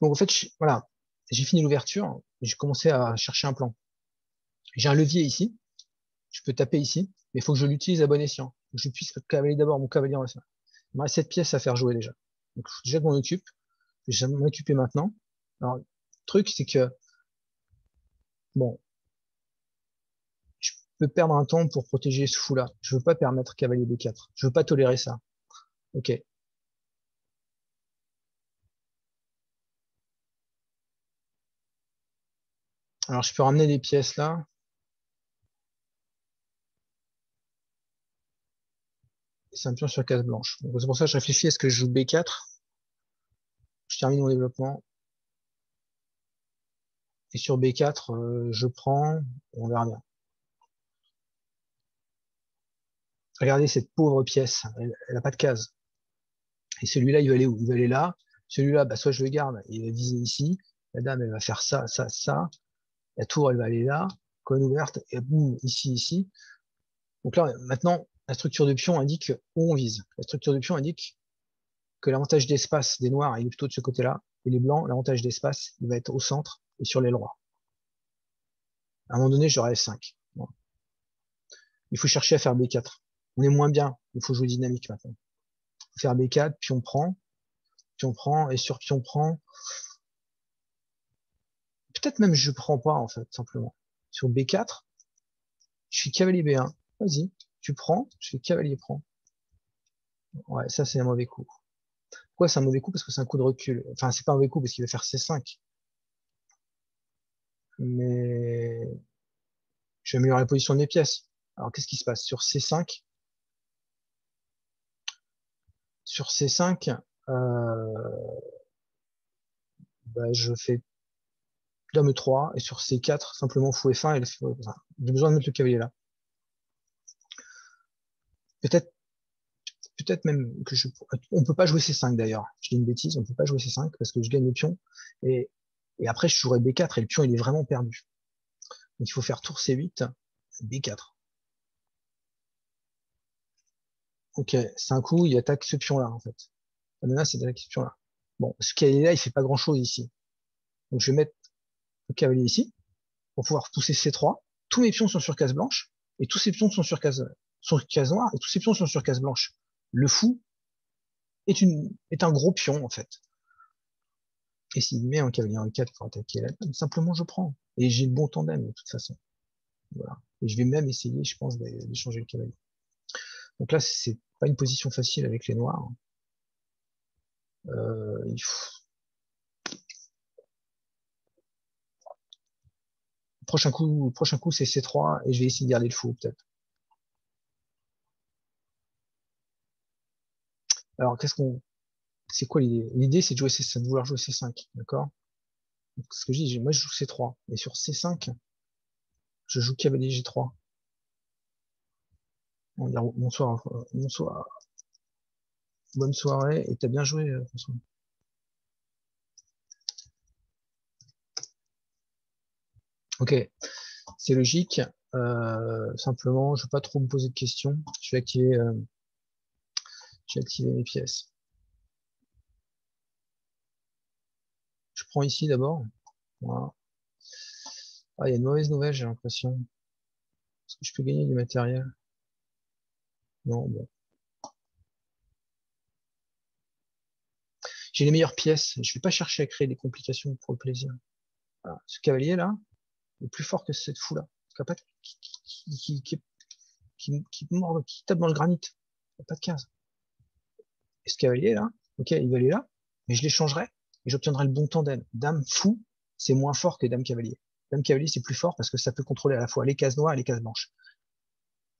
Donc en fait, voilà, j'ai fini l'ouverture, j'ai commencé à chercher un plan. J'ai un levier ici, je peux taper ici, mais il faut que je l'utilise à bon escient. Que je puisse cavaler d'abord mon cavalier en f. Il me reste cette pièce à faire jouer déjà. Donc il faut déjà que je m'en occupe. Je vais m'en occuper maintenant. Alors, le truc, c'est que, bon, je peux perdre un temps pour protéger ce fou-là. Je veux pas permettre cavalier B4. Je veux pas tolérer ça. Ok. Alors, je peux ramener des pièces là. C'est un pion sur case blanche. Donc, c'est pour ça que je réfléchis, est-ce que je joue B4? Je termine mon développement. Et sur B4, je prends, on verra bien. Regardez cette pauvre pièce, elle a pas de case. Et celui-là, il va aller où? Il va aller là. Celui-là, bah, soit je le garde, il va viser ici. La dame, elle va faire ça, ça, ça. La tour, elle va aller là. Colonne ouverte, et boum, ici, ici. Donc là, maintenant, la structure de pion indique où on vise. La structure de pion indique que l'avantage d'espace des noirs, il est plutôt de ce côté-là. Et les blancs, l'avantage d'espace, il va être au centre et sur les droits. À un moment donné, j'aurai F5. Bon. Il faut chercher à faire B4. On est moins bien. Il faut jouer dynamique maintenant. Faire B4, puis on prend, et sur puis on prend, peut-être même je prends pas en fait, simplement. Sur B4, je suis cavalier B1. Vas-y, tu prends, je fais cavalier prend. Ouais, ça c'est un mauvais coup. Pourquoi c'est un mauvais coup? Parce que c'est un coup de recul. Enfin, c'est pas un mauvais coup parce qu'il va faire C5. Mais je vais améliorer la position de mes pièces. Alors qu'est-ce qui se passe? Sur C5, sur C5, bah, je fais dame 3 et sur C4, simplement fou F1 et enfin, j'ai besoin de mettre le cavalier là. Peut-être peut-être même que on peut pas jouer C5 d'ailleurs. Je dis une bêtise, on peut pas jouer C5 parce que je gagne le pion et, et après je jouerai B4 et le pion il est vraiment perdu. Donc il faut faire tour C8, B4. Ok, c'est un coup, il attaque ce pion là en fait. La menace c'est d'attaquer ce pion là. Bon, ce cavalier là il fait pas grand chose ici. Donc je vais mettre le cavalier ici pour pouvoir pousser C3. Tous mes pions sont sur case blanche et tous ces pions sont sur case noire et tous ces pions sont sur case blanche. Le fou est un gros pion en fait. Et s'il met un cavalier en 4 pour attaquer la dame, simplement je prends. Et j'ai le bon tandem de toute façon. Voilà. Et je vais même essayer, je pense, d'échanger le cavalier. Donc là, c'est pas une position facile avec les noirs. Il faut... prochain coup, c'est C3 et je vais essayer de garder le fou peut-être. Alors c'est quoi l'idée? L'idée c'est de jouer C5, de vouloir jouer C5, d'accord? Donc, ce que je dis, moi je joue C3 et sur C5, je joue cavalier G3. On va dire bonsoir, bonsoir, bonne soirée, et t'as bien joué, François. Ok, c'est logique. Simplement, je ne vais pas trop me poser de questions. Je vais activer mes pièces. Je prends ici d'abord. Voilà. Ah, il y a une mauvaise nouvelle, j'ai l'impression. Est-ce que je peux gagner du matériel? Non, bon. J'ai les meilleures pièces. Je vais pas chercher à créer des complications pour le plaisir. Voilà. Ce cavalier là est plus fort que cette fou là. Qui mord, qui tape dans le granit. Il n'y a pas de case. Et ce cavalier là, ok, il va aller là, mais je l'échangerai et j'obtiendrai le bon tandem. Dame fou, c'est moins fort que dame cavalier. Dame cavalier, c'est plus fort parce que ça peut contrôler à la fois les cases noires et les cases blanches.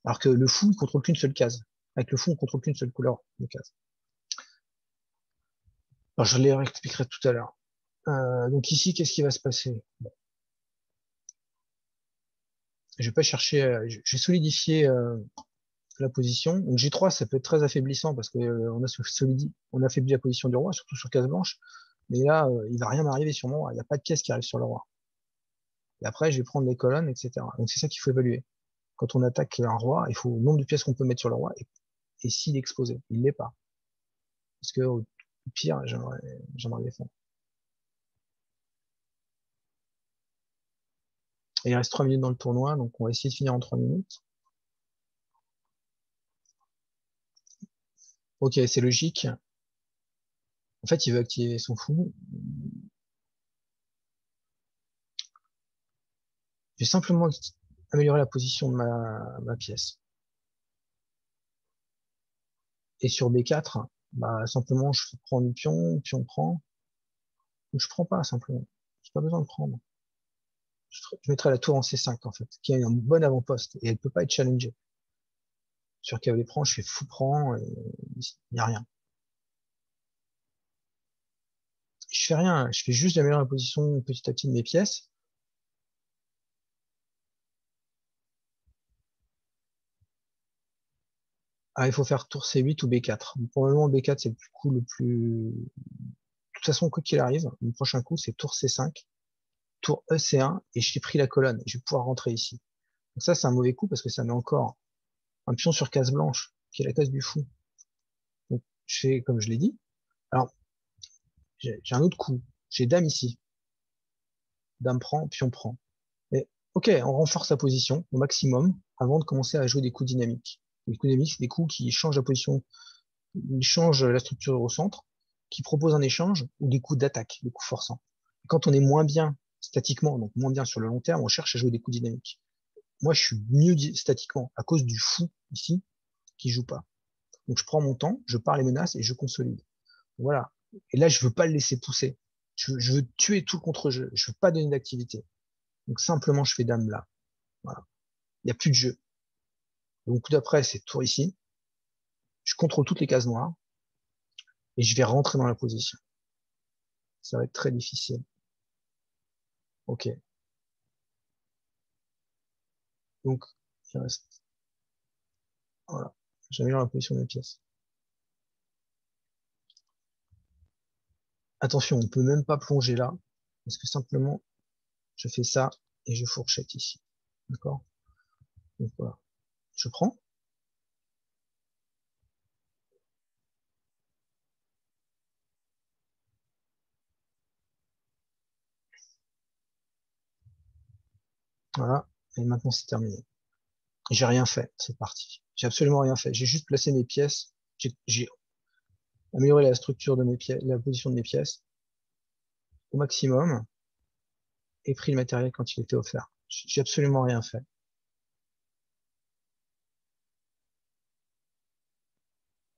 Alors que le fou, il contrôle qu'une seule case. Avec le fou, on contrôle qu'une seule couleur de case. Alors, je les expliquerai tout à l'heure. Donc ici, qu'est-ce qui va se passer? Bon, je vais pas chercher, je vais solidifier la position. Donc G3, ça peut être très affaiblissant parce que on affaiblit la position du roi, surtout sur case blanche. Mais là, il va rien m'arriver sur mon roi. Il n'y a pas de pièce qui arrive sur le roi. Et après, je vais prendre les colonnes, etc. Donc c'est ça qu'il faut évaluer. Quand on attaque un roi, il faut le nombre de pièces qu'on peut mettre sur le roi et s'il est exposé. Il l'est pas. Parce que au pire, j'aimerais défendre. Et il reste 3 minutes dans le tournoi, donc on va essayer de finir en 3 minutes. Ok, c'est logique. En fait, il veut activer son fou. Je vais simplement améliorer la position de ma pièce. Et sur B4, bah, simplement, je prends du pion prend, ou je prends pas, simplement. J'ai pas besoin de prendre. Je mettrai la tour en C5, en fait, qui a un bon avant-poste, et elle peut pas être challengée. Sur cavalier prend, je fais fou prend, et il n'y a rien. Je fais rien, je fais juste améliorer la position petit à petit de mes pièces. Ah, il faut faire tour C8 ou B4. Pour le moment, B4, c'est le plus coup le plus... De toute façon, quoi qu'il arrive, le prochain coup, c'est tour C5, tour EC1, et j'ai pris la colonne. Je vais pouvoir rentrer ici. Donc ça, c'est un mauvais coup parce que ça met encore un pion sur case blanche, qui est la case du fou. Donc, je fais comme je l'ai dit. Alors, j'ai un autre coup. J'ai dame ici. Dame prend, pion prend. Mais, ok, on renforce la position au maximum avant de commencer à jouer des coups dynamiques. Les coups dynamiques, c'est des coups qui changent la position, ils changent la structure au centre, qui proposent un échange ou des coups d'attaque, des coups forçants. Quand on est moins bien statiquement, donc moins bien sur le long terme, on cherche à jouer des coups dynamiques. Moi, je suis mieux statiquement à cause du fou ici qui joue pas. Donc, je prends mon temps, je pars les menaces et je consolide. Voilà. Et là, je veux pas le laisser pousser. Je veux tuer tout le contre-jeu. Je veux pas donner d'activité. Donc, simplement, je fais dame là. Voilà. Il n'y a plus de jeu. Donc, coup d'après, c'est tour ici. Je contrôle toutes les cases noires et je vais rentrer dans la position. Ça va être très difficile. Ok. Donc, il reste, voilà. J'améliore la position des pièces. Attention, on peut même pas plonger là, parce que simplement, je fais ça et je fourchette ici. D'accord? Donc voilà. Je prends. Voilà. Et maintenant, c'est terminé. J'ai rien fait, c'est parti. J'ai absolument rien fait. J'ai juste placé mes pièces. J'ai amélioré la structure de mes pièces, la position de mes pièces au maximum et pris le matériel quand il était offert. J'ai absolument rien fait.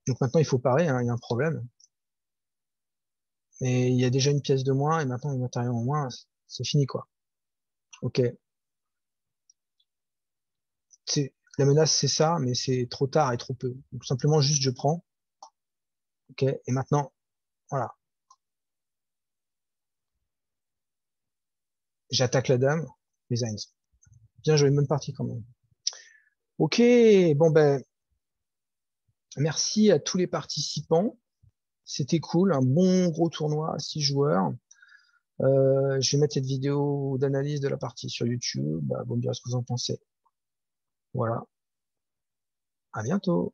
Donc maintenant, il faut parer, hein, il y a un problème. Mais il y a déjà une pièce de moins et maintenant le matériel en moins, c'est fini, quoi. Ok. La menace, c'est ça, mais c'est trop tard et trop peu. Donc simplement, juste, je prends. Ok. Et maintenant, voilà. J'attaque la dame. Les Heinz. Bien joué, même partie quand même. Ok. Bon, ben, Merci à tous les participants. C'était cool, un bon gros tournoi à 6 joueurs. Je vais mettre cette vidéo d'analyse de la partie sur YouTube. Bah, vous me direz ce que vous en pensez. Voilà. À bientôt.